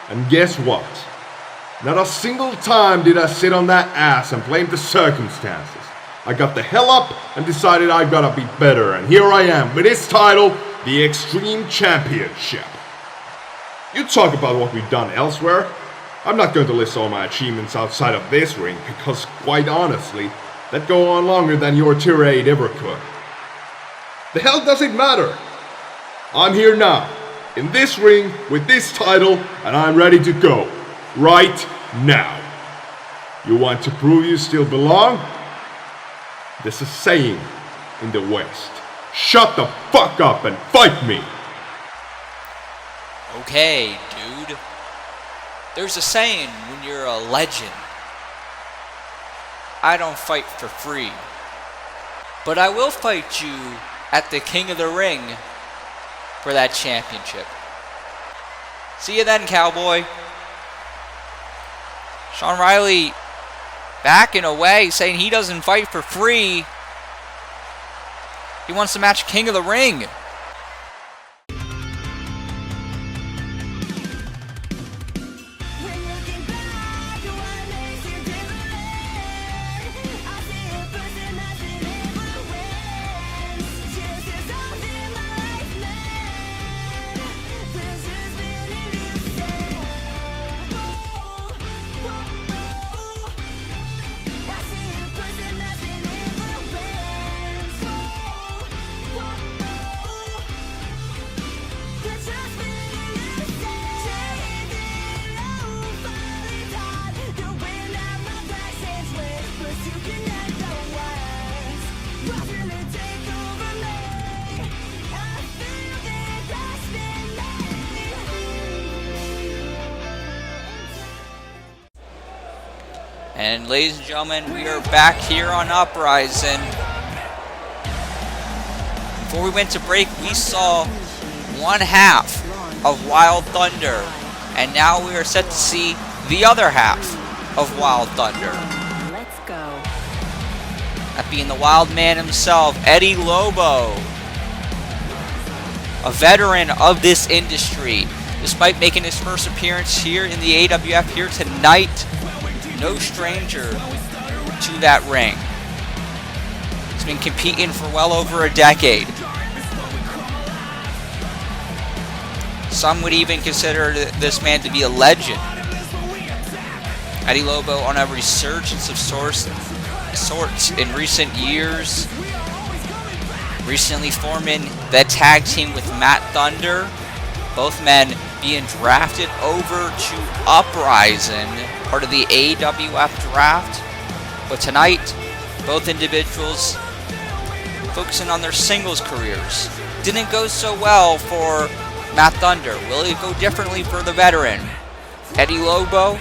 S9: and guess what? Not a single time did I sit on that ass and blame the circumstances. I got the hell up and decided I gotta be better, and here I am with this title, the Extreme Championship. You talk about what we've done elsewhere. I'm not going to list all my achievements outside of this ring, because quite honestly, that go on longer than your tirade ever could. The hell does it matter? I'm here now, in this ring, with this title, and I'm ready to go. Right now. You want to prove you still belong? There's a saying in the West. Shut the fuck up and fight me!
S2: Okay, dude. There's a saying when you're a legend. I don't fight for free. But I will fight you at the King of the Ring for that championship. See you then, cowboy. Sean Riley backing away, saying he doesn't fight for free. He wants to match King of the Ring. And ladies and gentlemen, we are back here on Uprising. Before we went to break, we saw one half of Wild Thunder. And now we are set to see the other half of Wild Thunder.
S8: Let's go.
S2: That being the Wild Man himself, Eddie Lobo. A veteran of this industry. Despite making his first appearance here in the AWF here tonight, no stranger to that ring. He's been competing for well over a decade. Some would even consider this man to be a legend. Eddie Lobo on a resurgence of sorts in recent years. Recently forming the tag team with Matt Thunder. Both men being drafted over to Uprising, part of the AWF draft. But tonight, both individuals focusing on their singles careers. Didn't go so well for Matt Thunder. Will it go differently for the veteran? Eddie Lobo,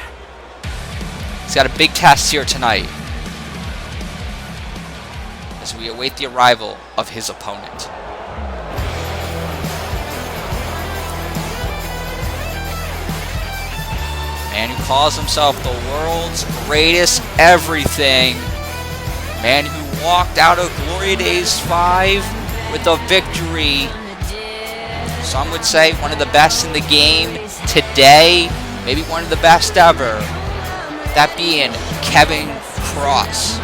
S2: he's got a big test here tonight as we await the arrival of his opponent. Man who calls himself the world's greatest everything. Man who walked out of Glory Days 5 with a victory. Some would say one of the best in the game today, maybe one of the best ever. That being Kevin Cross.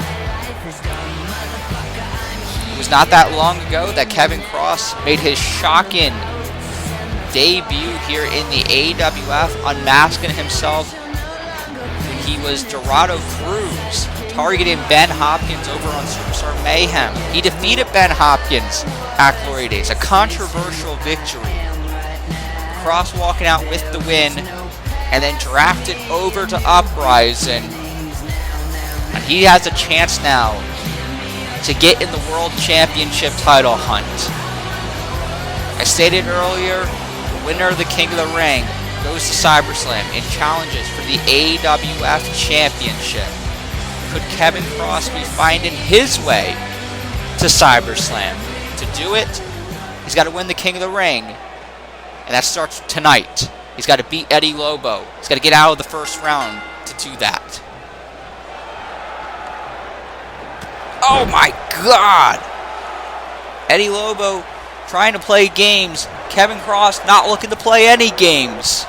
S2: It was not that long ago that Kevin Cross made his shocking debut here in the AWF, unmasking himself when he was Dorado Cruz, targeting Ben Hopkins over on Superstar Mayhem. He defeated Ben Hopkins at Glory Days, a controversial victory. Cross walking out with the win, and then drafted over to Uprising. And he has a chance now to get in the World Championship title hunt. I stated earlier, the winner of the King of the Ring goes to CyberSlam and challenges for the AWF Championship. Could Kevin Cross be finding his way to CyberSlam? To do it, he's got to win the King of the Ring, and that starts tonight. He's got to beat Eddie Lobo. He's got to get out of the first round to do that. Oh my God! Eddie Lobo trying to play games. Kevin Cross not looking to play any games.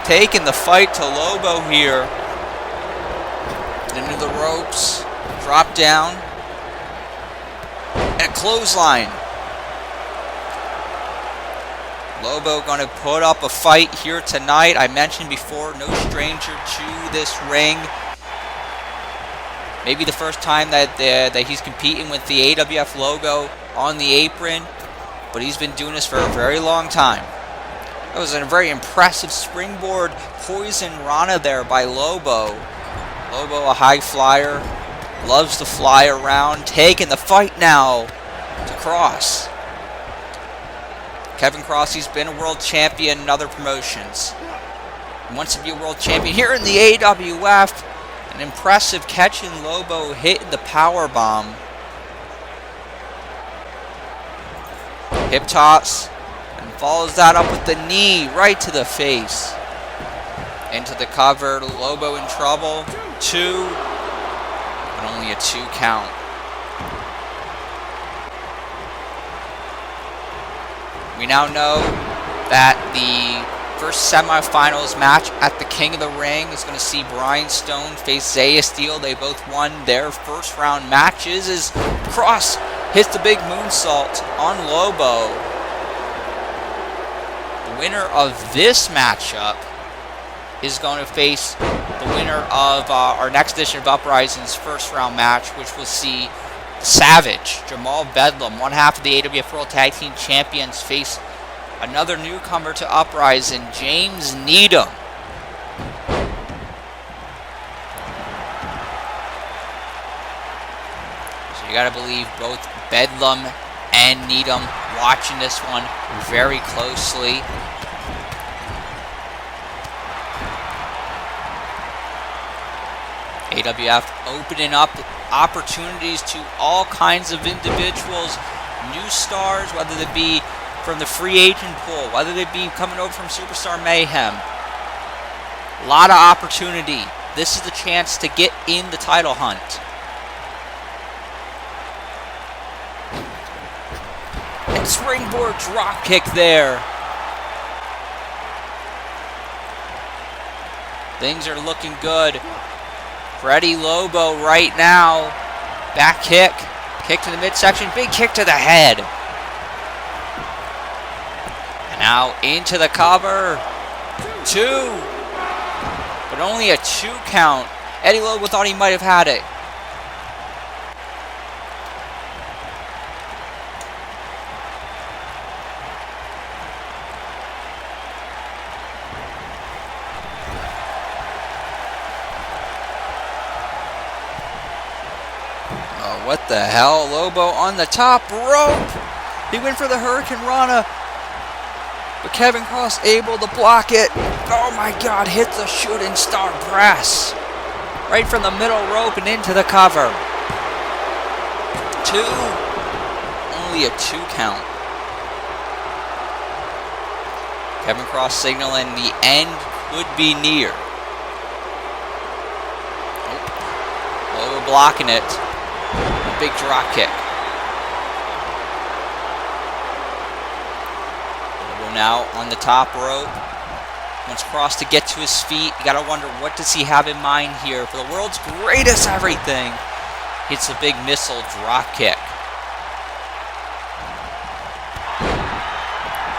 S2: Taking the fight to Lobo here. Into the ropes. Drop down. And a clothesline. Lobo going to put up a fight here tonight. I mentioned before, no stranger to this ring. Maybe the first time that he's competing with the AWF logo on the apron, but he's been doing this for a very long time. That was a very impressive springboard poison rana there by Lobo. Lobo, a high flyer, loves to fly around, taking the fight now to Cross. Kevin Cross, he's been a world champion in other promotions. He wants to be a world champion here in the AWF. An impressive catch in Lobo, hitting the power bomb. Hip toss, and follows that up with the knee right to the face. Into the cover, Lobo in trouble. 2, but only a 2 count. We now know that the first semifinals match at the King of the Ring is going to see Brian Stone face Zaiah Steele. They both won their first round matches as Cross hits the big moonsault on Lobo. The winner of this matchup is going to face the winner of our next edition of Uprising's first round match, which will see Savage, Jamal Bedlam, one half of the AWF World Tag Team Champions, face another newcomer to Uprising, James Needham. So you gotta believe both Bedlam and Needham watching this one very closely. AWF opening up opportunities to all kinds of individuals, new stars, whether they be from the free agent pool, whether they be coming over from Superstar Mayhem. A lot of opportunity. This is the chance to get in the title hunt. And springboard drop kick there. Things are looking good for Eddie Lobo right now. Back kick. Kick to the midsection. Big kick to the head. And now into the cover. 2. But only a 2 count. Eddie Lobo thought he might have had it. What the hell? Lobo on the top rope. He went for the Hurricane Rana. But Kevin Cross able to block it. Oh my God, hit the shooting star press. Right from the middle rope and into the cover. Only a 2 count. Kevin Cross signaling the end could be near. Lobo blocking it. A big drop kick. Lobo now on the top rope. Wants Cross to get to his feet. You gotta wonder, what does he have in mind here for the world's greatest everything? Hits a big missile drop kick.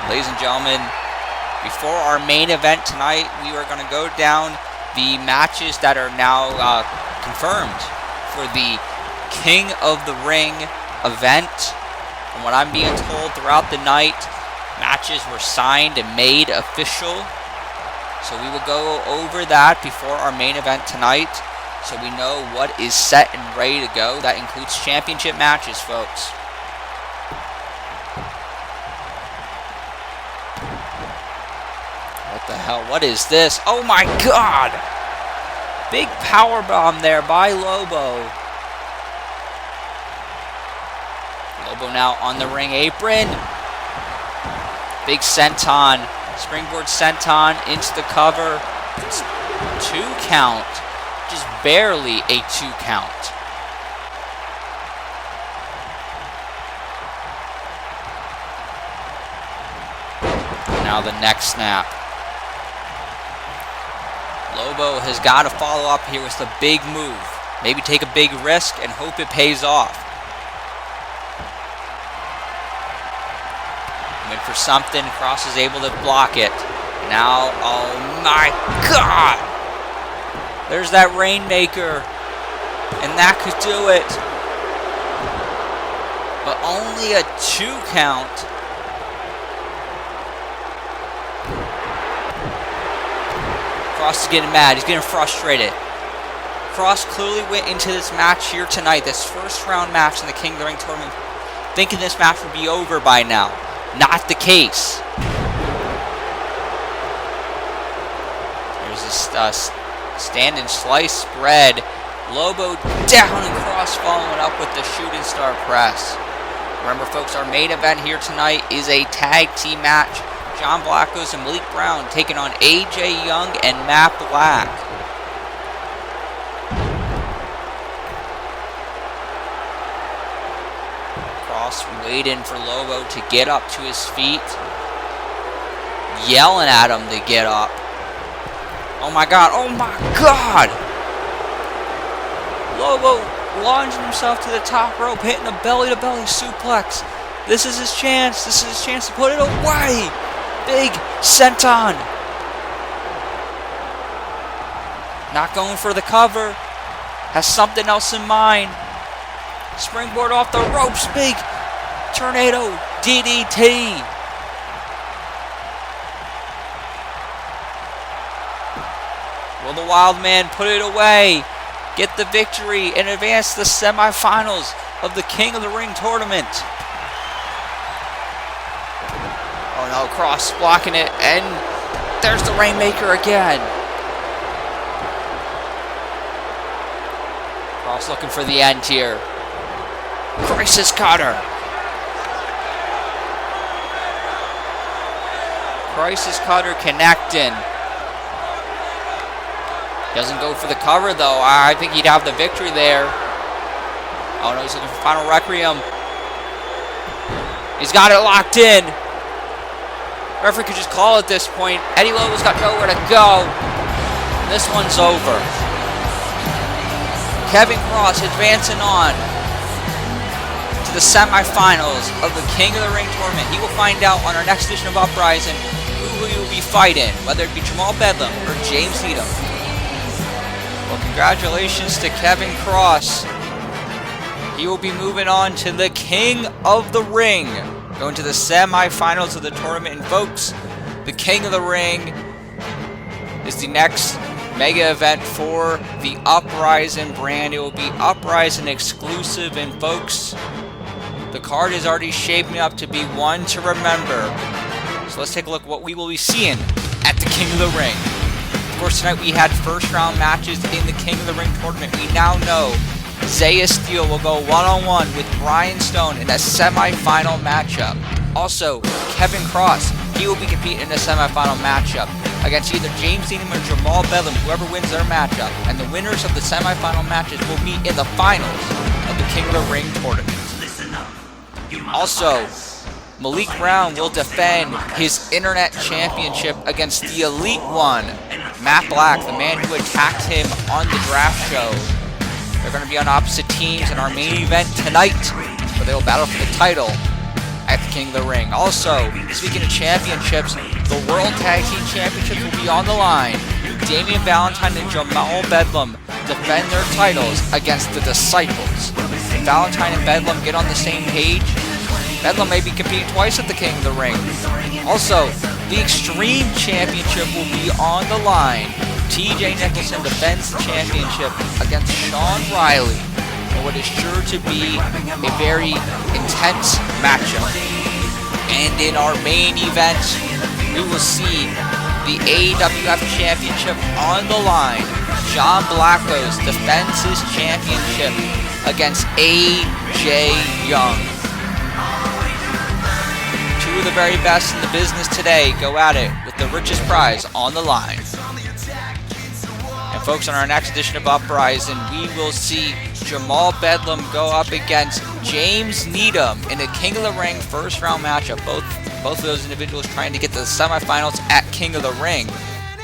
S2: Ladies and gentlemen, before our main event tonight, we are going to go down the matches that are now confirmed for the King of the Ring event. From what I'm being told throughout the night, matches were signed and made official. So we will go over that before our main event tonight, so we know what is set and ready to go. That includes championship matches, folks. What the hell? What is this? Oh my God! Big power bomb there by Lobo. Lobo now on the ring apron. Big senton. Springboard senton into the cover. It's 2 count. Just barely a 2 count. Now the neck snap. Lobo has got to follow up here with a big move. Maybe take a big risk and hope it pays off. Went for something. Cross is able to block it. Now, oh my God! There's that Rainmaker. And that could do it. But only a 2 count. Cross is getting mad. He's getting frustrated. Cross clearly went into this match here tonight, this first round match in the King of the Ring tournament, thinking this match would be over by now. Not the case. There's this stand and slice spread. Lobo down and Cross following up with the shooting star press. Remember, folks, our main event here tonight is a tag team match. John Blackos and Malik Brown taking on AJ Young and Matt Black. Cross waiting for Lobo to get up to his feet. Yelling at him to get up. Oh my God, oh my God! Lobo launching himself to the top rope, hitting a belly-to-belly suplex. This is his chance. This is his chance to put it away. Big senton. Not going for the cover. Has something else in mind. Springboard off the ropes. Big tornado DDT. Will the Wild Man put it away? Get the victory and advance to the semifinals of the King of the Ring tournament. Oh no, Cross blocking it, and there's the Rainmaker again. Cross looking for the end here. Crisis cutter. Crisis cutter connecting. Doesn't go for the cover though. I think he'd have the victory there. Oh no, he's looking for Final Requiem. He's got it locked in. Referee could just call at this point. Eddie Lobo's got nowhere to go. This one's over. Kevin Cross advancing on to the semifinals of the King of the Ring tournament. He will find out on our next edition of Uprising who he will be fighting, whether it be Jamal Bedlam or James Needham. Well, congratulations to Kevin Cross. He will be moving on to the King of the Ring, going to the semifinals of the tournament. And folks, the King of the Ring is the next mega event for the Uprising brand. It will be Uprising exclusive, and folks, the card is already shaping up to be one to remember. So let's take a look at what we will be seeing at the King of the Ring. Of course, tonight we had first round matches in the King of the Ring tournament. We now know Zaiah Steele will go one-on-one with Brian Stone in a semi-final matchup. Also, Kevin Cross, he will be competing in a semi-final matchup against either James Dean or Jamal Bedlam, whoever wins their matchup. And the winners of the semi-final matches will meet in the finals of the King of the Ring tournament. Also, Malik Brown will defend his Internet Championship against the Elite One, Matt Black, the man who attacked him on the draft show. They're going to be on opposite teams in our main event tonight, where they will battle for the title at the King of the Ring. Also, speaking of championships, the World Tag Team Championships will be on the line. Damien, Valentine, and Jamal Bedlam defend their titles against the Disciples. If Valentine and Bedlam get on the same page, Bedlam may be competing twice at the King of the Ring. Also, the Extreme Championship will be on the line. TJ Nicholson defends the championship against Sean Riley in what is sure to be a very intense matchup. And in our main event, we will see the AWF Championship on the line. John Blackos defends his championship against AJ Young. Two of the very best in the business today go at it with the richest prize on the line. And folks, on our next edition of Uprising, we will see Jamal Bedlam go up against James Needham in a King of the Ring first round matchup. Both of those individuals trying to get to the semifinals at King of the Ring.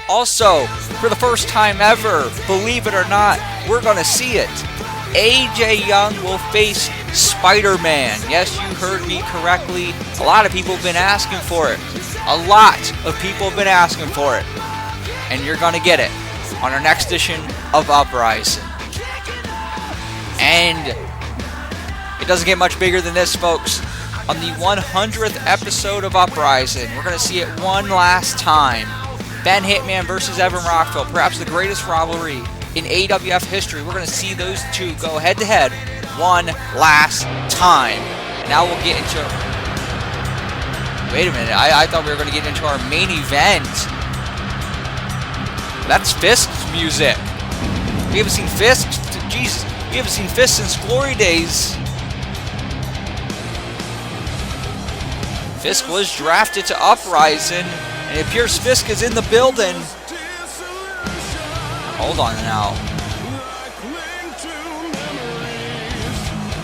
S2: Also, for the first time ever, believe it or not, we're going to see it. AJ Young will face Spider-Man. Yes, you heard me correctly. A lot of people have been asking for it. A lot of people have been asking for it. And you're going to get it on our next edition of Uprising. And it doesn't get much bigger than this, folks. On the 100th episode of Uprising, we're going to see it one last time. Ben Hitman versus Evan Rockville, perhaps the greatest rivalry in AWF history. We're going to see those two go head-to-head one last time. And now we'll get into... Wait a minute, I thought we were going to get into our main event. That's Fist's music. We haven't seen Fist... Jesus, we haven't seen Fist since Glory Days. Fisk was drafted to Uprising, and it appears Fisk is in the building. Hold on now.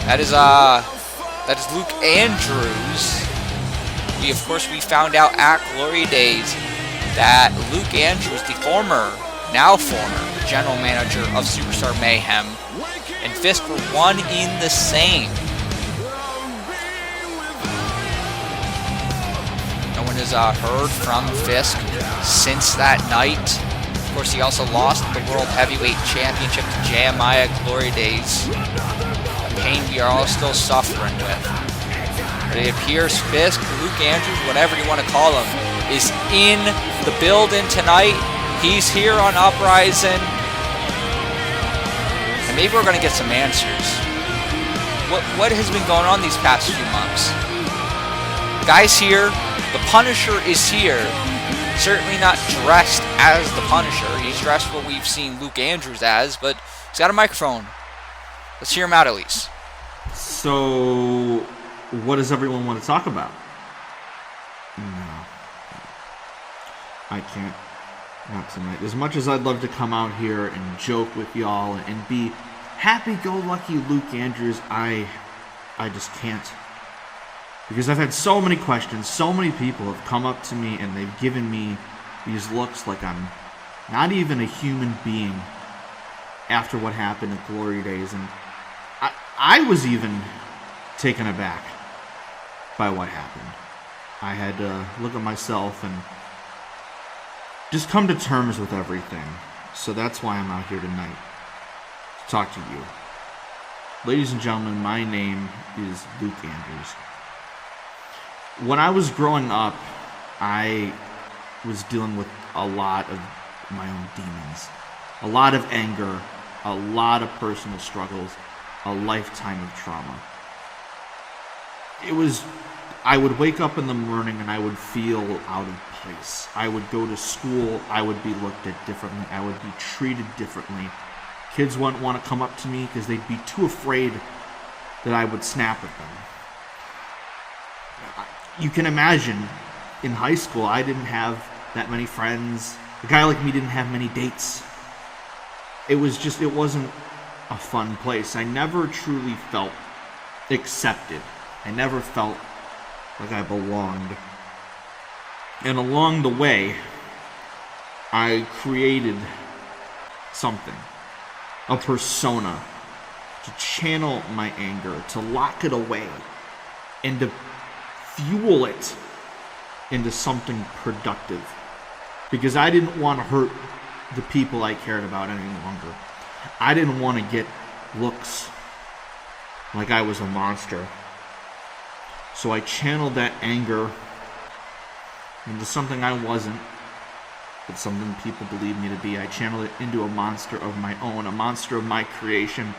S2: That is Luke Andrews. We found out at Glory Days that Luke Andrews, the now former general manager of Superstar Mayhem, and Fisk were one in the same. No one has heard from Fisk since that night. Of course, he also lost the World Heavyweight Championship to Jeremiah Glory Days. A pain we are all still suffering with. But it appears Fisk, Luke Andrews, whatever you want to call him, is in the building tonight. He's here on Uprising. And maybe we're going to get some answers. What has been going on these past few months? Guy's here. The Punisher is here. Certainly not dressed as the Punisher. He's dressed what we've seen Luke Andrews as, but he's got a microphone. Let's hear him out at least.
S10: So, what does everyone want to talk about? No. I can't. Not tonight. As much as I'd love to come out here and joke with y'all and be happy-go-lucky Luke Andrews, I just can't. Because I've had so many questions, so many people have come up to me and they've given me these looks like I'm not even a human being after what happened at Glory Days. And I was even taken aback by what happened. I had to look at myself and just come to terms with everything. So that's why I'm out here tonight, to talk to you. Ladies and gentlemen, my name is Luke Andrews. When I was growing up, I was dealing with a lot of my own demons. a lot of anger, a lot of personal struggles, a lifetime of trauma. I would wake up in the morning and I would feel out of place. I would go to school, I would be looked at differently, I would be treated differently. Kids wouldn't want to come up to me because they'd be too afraid that I would snap at them. You can imagine, in high school, I didn't have that many friends. A guy like me didn't have many dates. It wasn't a fun place. I never truly felt accepted. I never felt like I belonged. And along the way, I created something, a persona, to channel my anger, to lock it away, and to fuel it into something productive. Because I didn't want to hurt the people I cared about any longer. I didn't want to get looks like I was a monster. So I channeled that anger into something I wasn't, but something people believed me to be. I channeled it into a monster of my own, a monster of my creation.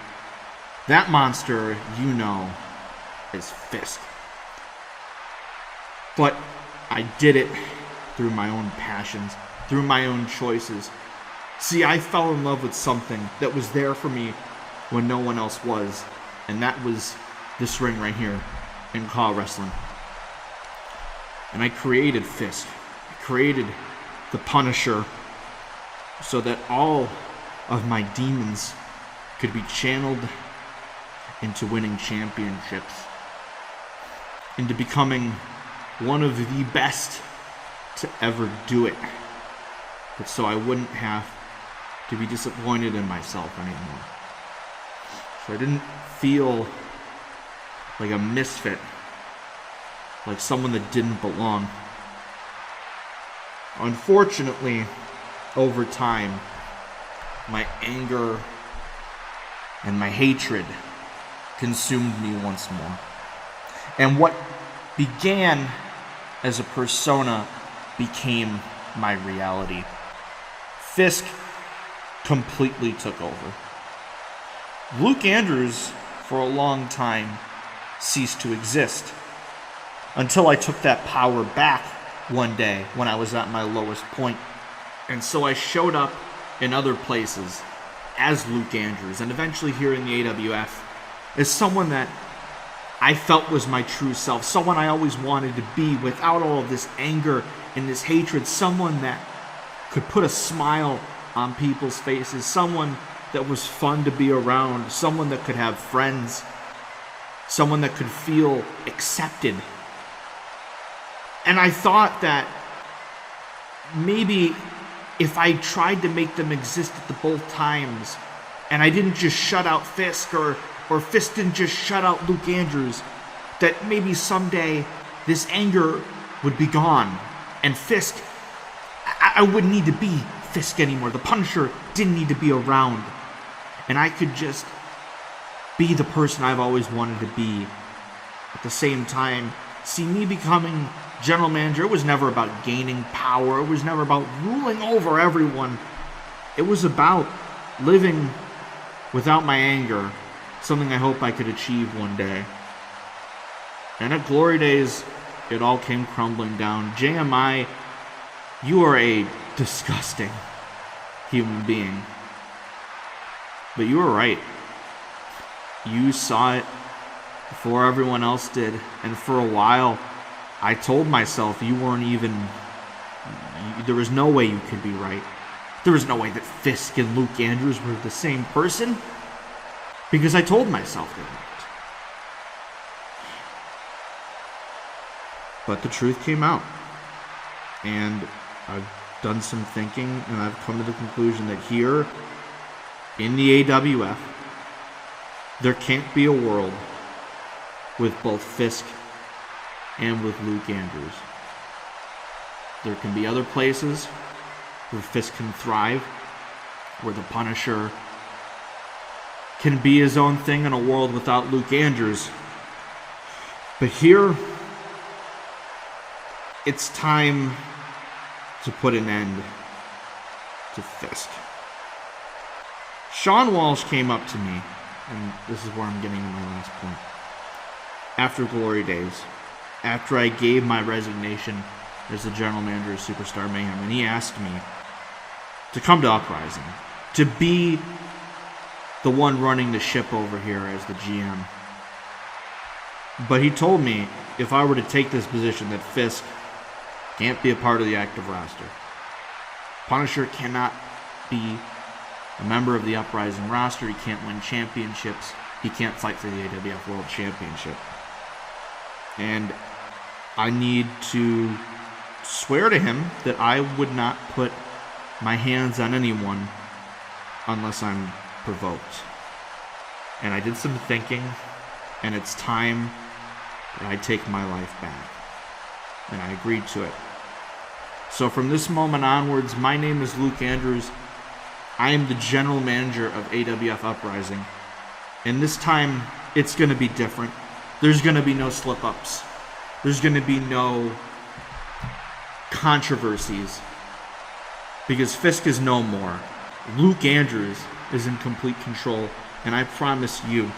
S10: That monster, you know, is Fisk. But I did it through my own passions, through my own choices. See, I fell in love with something that was there for me when no one else was, and that was this ring right here in Claw Wrestling. And I created Fisk. I created the Punisher so that all of my demons could be channeled into winning championships, into becoming one of the best to ever do it. But so I wouldn't have to be disappointed in myself anymore. So I didn't feel like a misfit, like someone that didn't belong. Unfortunately, over time, my anger and my hatred consumed me once more. And what began as a persona became my reality. Fisk completely took over. Luke Andrews, for a long time, ceased to exist. Until I took that power back one day when I was at my lowest point. And so I showed up in other places as Luke Andrews, and eventually here in the AWF as someone that I felt was my true self, someone I always wanted to be without all of this anger and this hatred, someone that could put a smile on people's faces, someone that was fun to be around, someone that could have friends, someone that could feel accepted. And I thought that maybe if I tried to make them exist at the both times, and I didn't just shut out Fisk, or Fisk didn't just shut out Luke Andrews, that maybe someday this anger would be gone, and Fisk, I wouldn't need to be Fisk anymore. The Punisher didn't need to be around, and I could just be the person I've always wanted to be. At the same time, see, me becoming general manager, it was never about gaining power. It was never about ruling over everyone. It was about living without my anger, something I hope I could achieve one day. And at Glory Days, it all came crumbling down. JMI, you are a disgusting human being. But you were right. You saw it before everyone else did, and for a while, I told myself you weren't even... there was no way you could be right. There was no way that Fisk and Luke Andrews were the same person, because I told myself they weren't. But the truth came out, and I've done some thinking, and I've come to the conclusion that here, in the AWF, there can't be a world with both Fisk and with Luke Andrews. There can be other places where Fisk can thrive, where the Punisher can be his own thing in a world without Luke Andrews. But here, it's time to put an end to Fisk. Sean Walsh came up to me, and this is where I'm getting to my last point. After Glory Days, after I gave my resignation as the general manager of Superstar Mayhem, and he asked me to come to Uprising, to be the one running the ship over here as the GM. But he told me if I were to take this position that Fisk can't be a part of the active roster. Punisher cannot be a member of the Uprising roster. He can't win championships. He can't fight for the AWF World Championship. And I need to swear to him that I would not put my hands on anyone unless I'm provoked. And I did some thinking, and it's time that I take my life back. And I agreed to it. So from this moment onwards, my name is Luke Andrews. I am the general manager of AWF Uprising. And this time, it's going to be different. There's going to be no slip-ups. There's going to be no controversies. Because Fisk is no more. Luke Andrews is in complete control. And I promise you,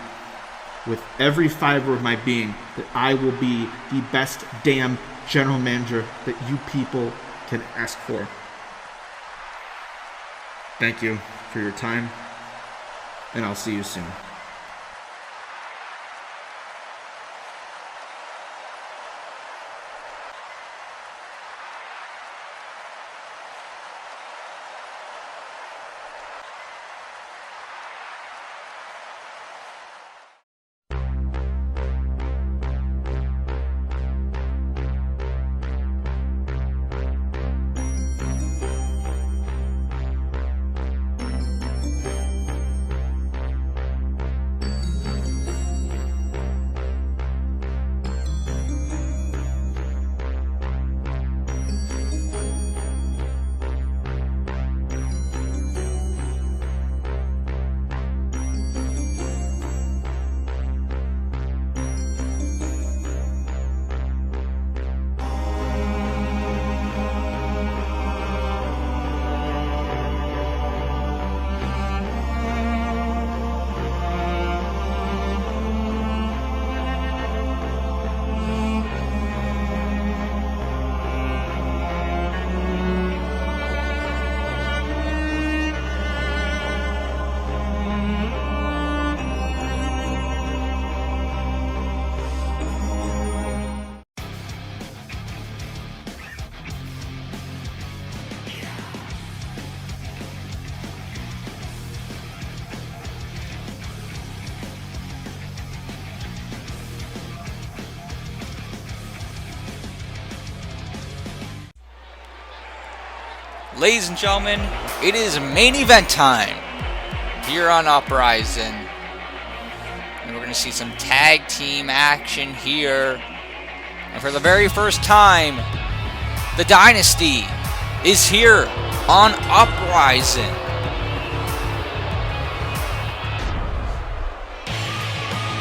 S10: with every fiber of my being, that I will be the best damn general manager that you people can ask for. Thank you for your time, and I'll see you soon.
S2: Ladies and gentlemen, it is main event time here on Uprising. And we're going to see some tag team action here. And for the very first time, the Dynasty is here on Uprising.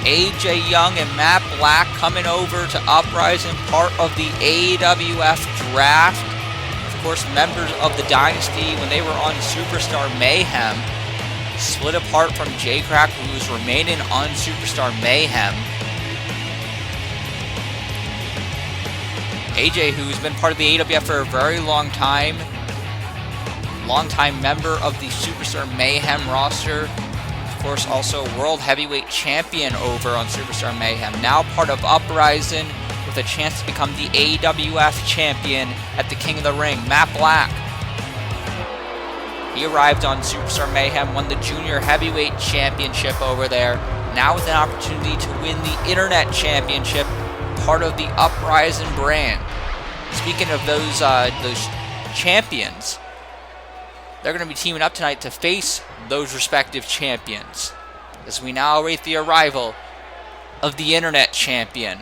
S2: AJ Young and Matt Black coming over to Uprising, part of the AWF draft. Of course, members of the Dynasty, when they were on Superstar Mayhem, split apart from J-Crack, who was remaining on Superstar Mayhem. AJ, who's been part of the AWF for a very long time, longtime member of the Superstar Mayhem roster. Of course, also World Heavyweight Champion over on Superstar Mayhem. Now part of Uprising, with a chance to become the AWF Champion at the King of the Ring, Matt Black. He arrived on Superstar Mayhem, won the Junior Heavyweight Championship over there. Now with an opportunity to win the Internet Championship, part of the Uprising brand. Speaking of those champions, they're going to be teaming up tonight to face those respective champions, as we now await the arrival of the Internet Champion.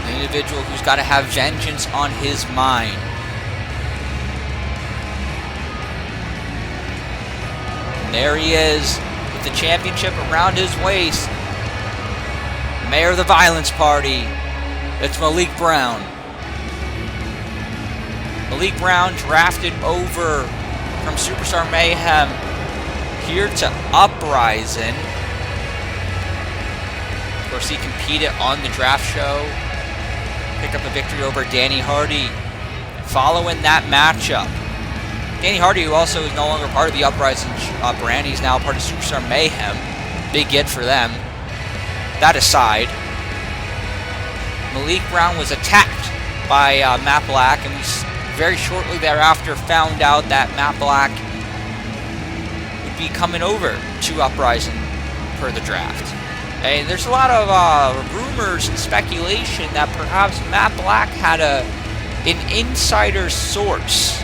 S2: An individual who's got to have vengeance on his mind. And there he is, with the championship around his waist. Mayor of the Violence Party, it's Malik Brown. Malik Brown drafted over from Superstar Mayhem here to Uprising. Of course, he competed on the draft show, picked up a victory over Danny Hardy. Following that matchup, Danny Hardy, who also is no longer part of the Uprising brand, he's now part of Superstar Mayhem. Big get for them. That aside, Malik Brown was attacked by Matt Black, and we very shortly thereafter found out that Matt Black would be coming over to Uprising per the draft. And there's a lot of rumors and speculation that perhaps Matt Black had an insider source.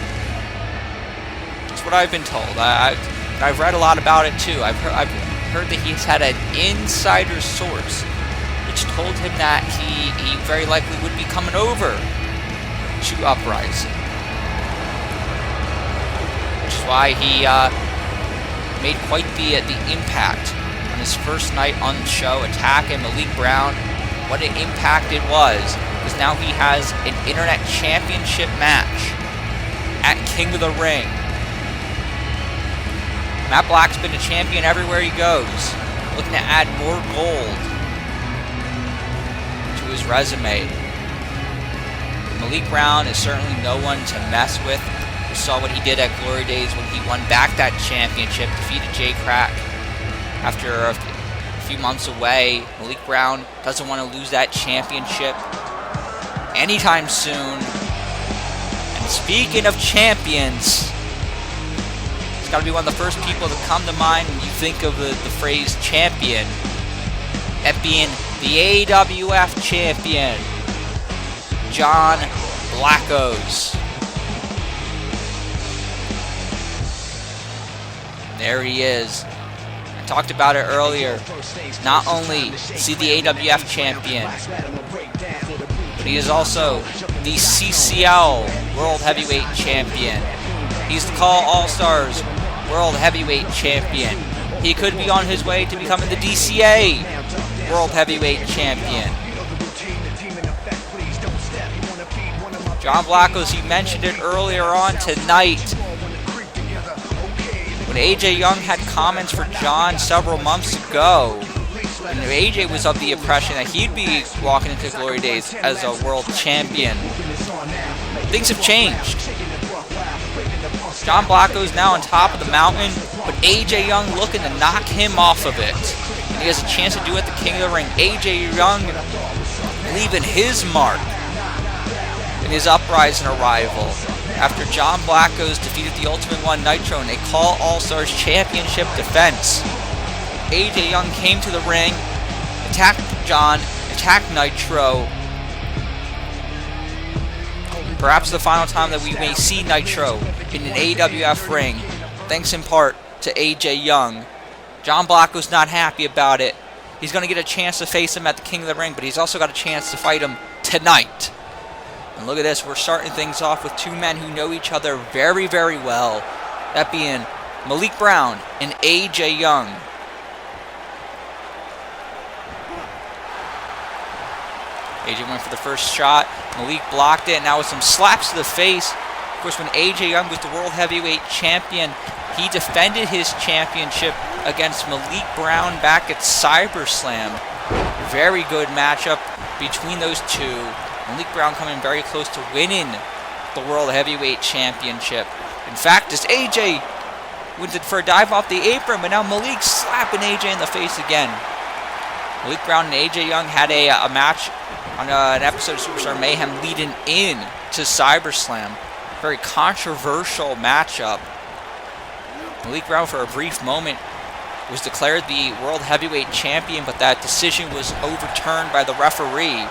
S2: That's what I've been told. I've read a lot about it too. I've heard that he's had an insider source which told him that he very likely would be coming over to Uprising. Which is why he made quite the impact on his first night on the show, attacking Malik Brown. What an impact it was, because now he has an Internet Championship match at King of the Ring. Matt Black's been a champion everywhere he goes, looking to add more gold to his resume. Malik Brown is certainly no one to mess with. We saw what he did at Glory Days when he won back that championship, defeated Jay Crack. After a few months away, Malik Brown doesn't want to lose that championship anytime soon. And speaking of champions, it's got to be one of the first people to come to mind when you think of the phrase champion. That being the AWF champion, John Blackos. There he is. I talked about it earlier. Not only is he the AWF champion, but he is also the CCL World Heavyweight Champion. He's the Call All-Stars World Heavyweight Champion. He could be on his way to becoming the DCA World Heavyweight Champion. John Blackos, he mentioned it earlier on tonight, when AJ Young had comments for John several months ago, and AJ was of the impression that he'd be walking into Glory Days as a world champion. Things have changed. John Blackos now on top of the mountain, but AJ Young looking to knock him off of it. And he has a chance to do it at the King of the Ring. AJ Young leaving his mark in his Uprising arrival, after John Blackos defeated the Ultimate One Nitro in a Call All-Stars Championship defense. AJ Young came to the ring, attacked John, attacked Nitro. Perhaps the final time that we may see Nitro in an AWF ring, thanks in part to AJ Young. John Blackos not happy about it. He's going to get a chance to face him at the King of the Ring, but he's also got a chance to fight him tonight. And look at this, we're starting things off with two men who know each other very, very well. That being Malik Brown and AJ Young. AJ went for the first shot. Malik blocked it, and now with some slaps to the face. Of course, when AJ Young was the World Heavyweight Champion, he defended his championship against Malik Brown back at CyberSlam. Very good matchup between those two. Malik Brown coming very close to winning the World Heavyweight Championship. In fact, as AJ went for a dive off the apron, but now Malik slapping AJ in the face again. Malik Brown and AJ Young had a match on an episode of Superstar Mayhem leading in to CyberSlam. Very controversial matchup. Malik Brown, for a brief moment, was declared the World Heavyweight Champion, but that decision was overturned by the referee.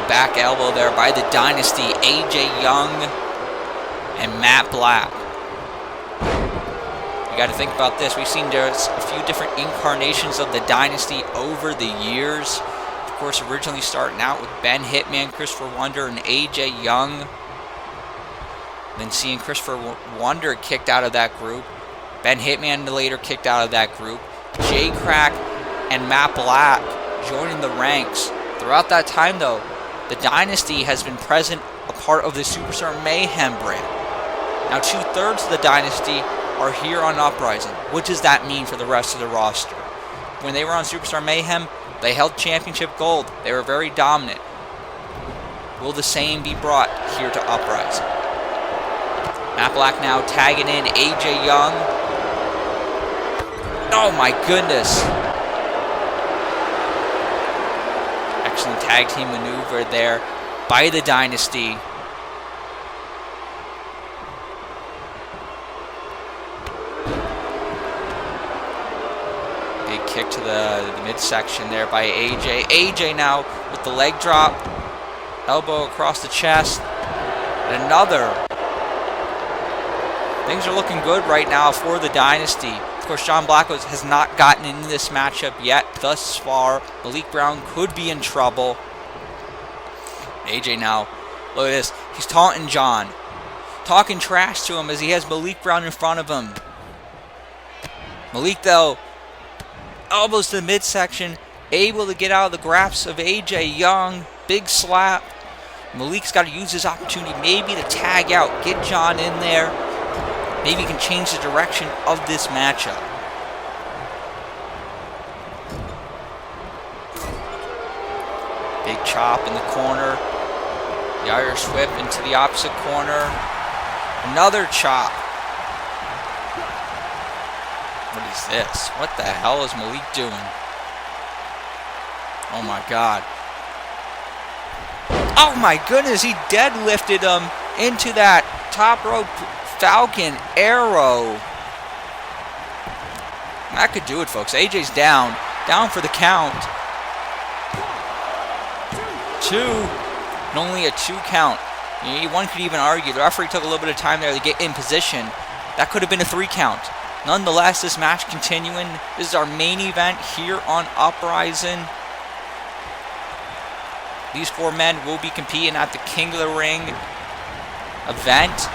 S2: Back elbow there by the Dynasty, AJ Young and Matt Black. You got to think about this. We've seen there's a few different incarnations of the Dynasty over the years. Of course, originally starting out with Ben Hitman, Christopher Wonder, and AJ Young. Then seeing Christopher Wonder kicked out of that group. Ben Hitman later kicked out of that group. Jay Crack and Matt Black joining the ranks. Throughout that time, though, the Dynasty has been present, a part of the Superstar Mayhem brand. Now, 2/3 of the Dynasty are here on Uprising. What does that mean for the rest of the roster? When they were on Superstar Mayhem, they held championship gold. They were very dominant. Will the same be brought here to Uprising? Matt Black now tagging in AJ Young. Oh my goodness. Excellent tag team maneuver there by the Dynasty. Big kick to the midsection there by AJ. AJ now with the leg drop. Elbow across the chest. And another. Things are looking good right now for the Dynasty. Of course, John Blackos has not gotten into this matchup yet thus far. Malik Brown could be in trouble. AJ now, look at this. He's taunting John. Talking trash to him as he has Malik Brown in front of him. Malik, though, elbows to the midsection. Able to get out of the grasp of AJ Young. Big slap. Malik's got to use his opportunity maybe to tag out. Get John in there. Maybe he can change the direction of this matchup. Big chop in the corner. The Irish whip into the opposite corner. Another chop. What is this? What the hell is Malik doing? Oh my God. Oh my goodness, he deadlifted him into that top rope Falcon Arrow. That could do it, folks. AJ's down. Down for the count. 2. And only a 2 count. One could even argue the referee took a little bit of time there to get in position. That could have been a 3 count. Nonetheless, this match continuing. This is our main event here on Uprising. These 4 men will be competing at the King of the Ring event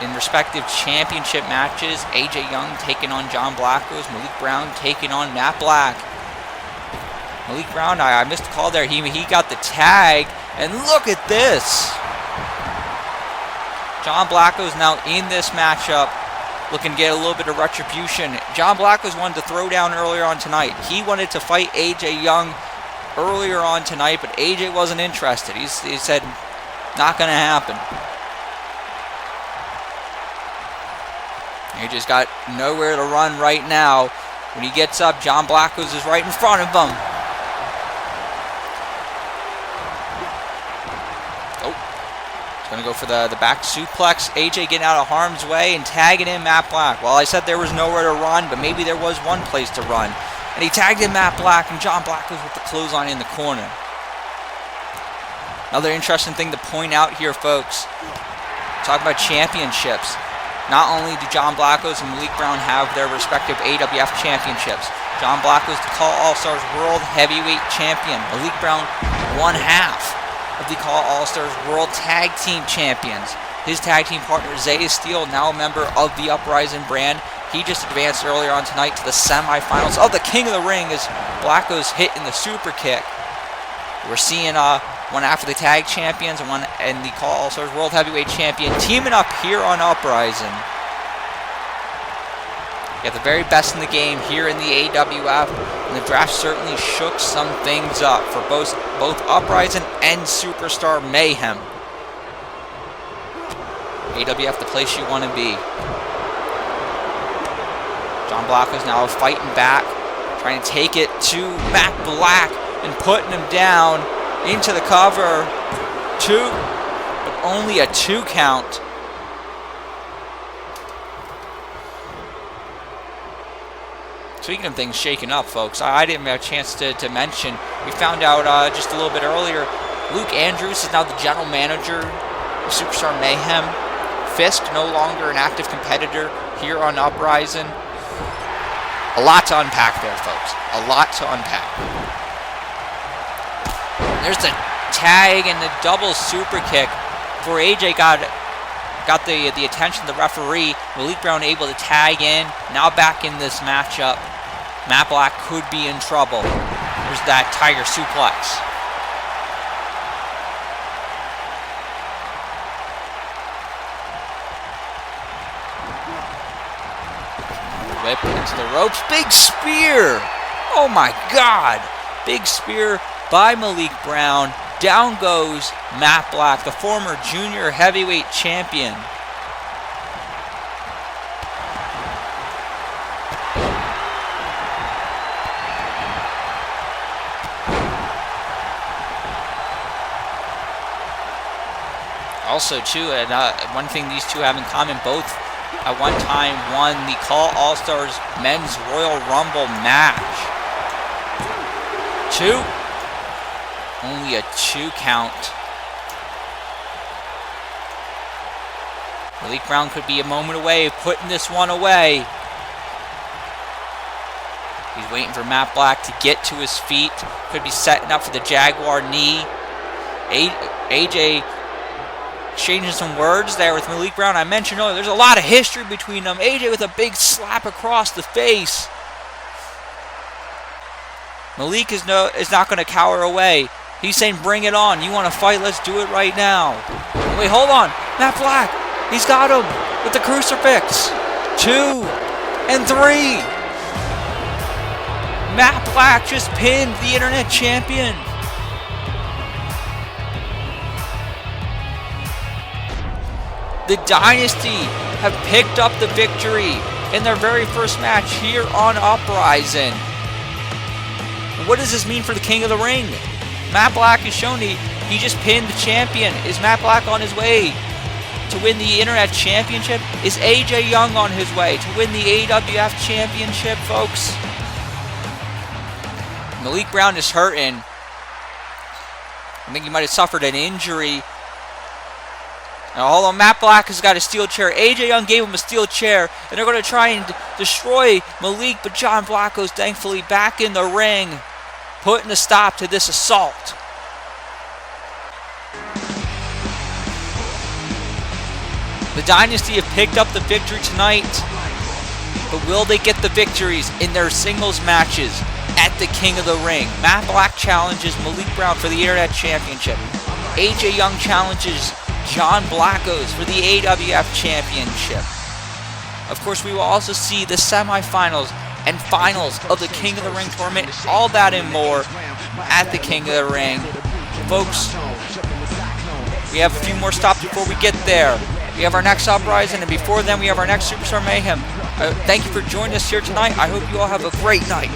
S2: in respective championship matches. AJ Young taking on John Blackos. Malik Brown taking on Matt Black. Malik Brown, I missed a call there. He got the tag. And look at this. John Blackos now in this matchup, looking to get a little bit of retribution. John Blackos wanted to throw down earlier on tonight. He wanted to fight AJ Young earlier on tonight, but AJ wasn't interested. He said, not going to happen. AJ's got nowhere to run right now. When he gets up, John Blackos is right in front of him. Oh, he's going to go for the back suplex. AJ getting out of harm's way and tagging in Matt Black. Well, I said there was nowhere to run, but maybe there was one place to run. And he tagged in Matt Black, and John Blackos with the clothesline in the corner. Another interesting thing to point out here, folks. Talk about championships. Not only do John Blackos and Malik Brown have their respective AWF championships. John Blackos, the Call All-Stars World Heavyweight Champion. Malik Brown, 1/2 of the Call All-Stars World Tag Team Champions. His tag team partner, Zaiah Steele, now a member of the Uprising brand. He just advanced earlier on tonight to the semifinals of the King of the Ring as Blackos hitting the super kick. We're seeing one after the tag champions and one and the Call All-Stars World Heavyweight Champion teaming up here on Uprising. You have the very best in the game here in the AWF, and the draft certainly shook some things up for both Uprising and Superstar Mayhem. AWF, the place you want to be. John Blackos now fighting back, trying to take it to Matt Black and putting him down into the cover. 2, but only a 2 count. Speaking of things shaking up, folks, I didn't have a chance to mention, we found out just a little bit earlier, Luke Andrews is now the general manager of Superstar Mayhem. Fisk, no longer an active competitor here on Uprising. A lot to unpack there, folks. A lot to unpack. There's the tag and the double super kick before AJ got the attention of the referee. Malik Brown able to tag in. Now back in this matchup. Matt Black could be in trouble. There's that Tiger suplex. Whip into the ropes. Big spear. Oh my God. Big spear by Malik Brown. Down goes Matt Black, the former junior heavyweight champion. Also, too, one thing these two have in common, both at one time won the Call All-Stars Men's Royal Rumble match. 2. Only a 2 count. Malik Brown could be a moment away of putting this one away. He's waiting for Matt Black to get to his feet. Could be setting up for the Jaguar knee. AJ exchanging some words there with Malik Brown. I mentioned earlier, there's a lot of history between them. AJ with a big slap across the face. Malik is not going to cower away. He's saying, bring it on. You want to fight? Let's do it right now. Wait, hold on. Matt Black, he's got him with the crucifix. 2 and 3. Matt Black just pinned the internet champion. The Dynasty have picked up the victory in their very first match here on Uprising. What does this mean for the King of the Ring? Matt Black has shown he just pinned the champion. Is Matt Black on his way to win the Internet Championship? Is AJ Young on his way to win the AWF Championship, folks? Malik Brown is hurting. I think he might have suffered an injury. Now, hold on, Matt Black has got a steel chair. AJ Young gave him a steel chair, and they're going to try and destroy Malik, but John Blackos thankfully back in the ring, putting a stop to this assault. The Dynasty have picked up the victory tonight, but will they get the victories in their singles matches at the King of the Ring? Matt Black challenges Malik Brown for the Internet Championship. AJ Young challenges John Blackos for the AWF Championship. Of course, we will also see the semifinals and finals of the King of the Ring tournament. All that and more at the King of the Ring. Folks, we have a few more stops before we get there. We have our next Uprising, and before then we have our next Superstar Mayhem. Thank you for joining us here tonight. I hope you all have a great night.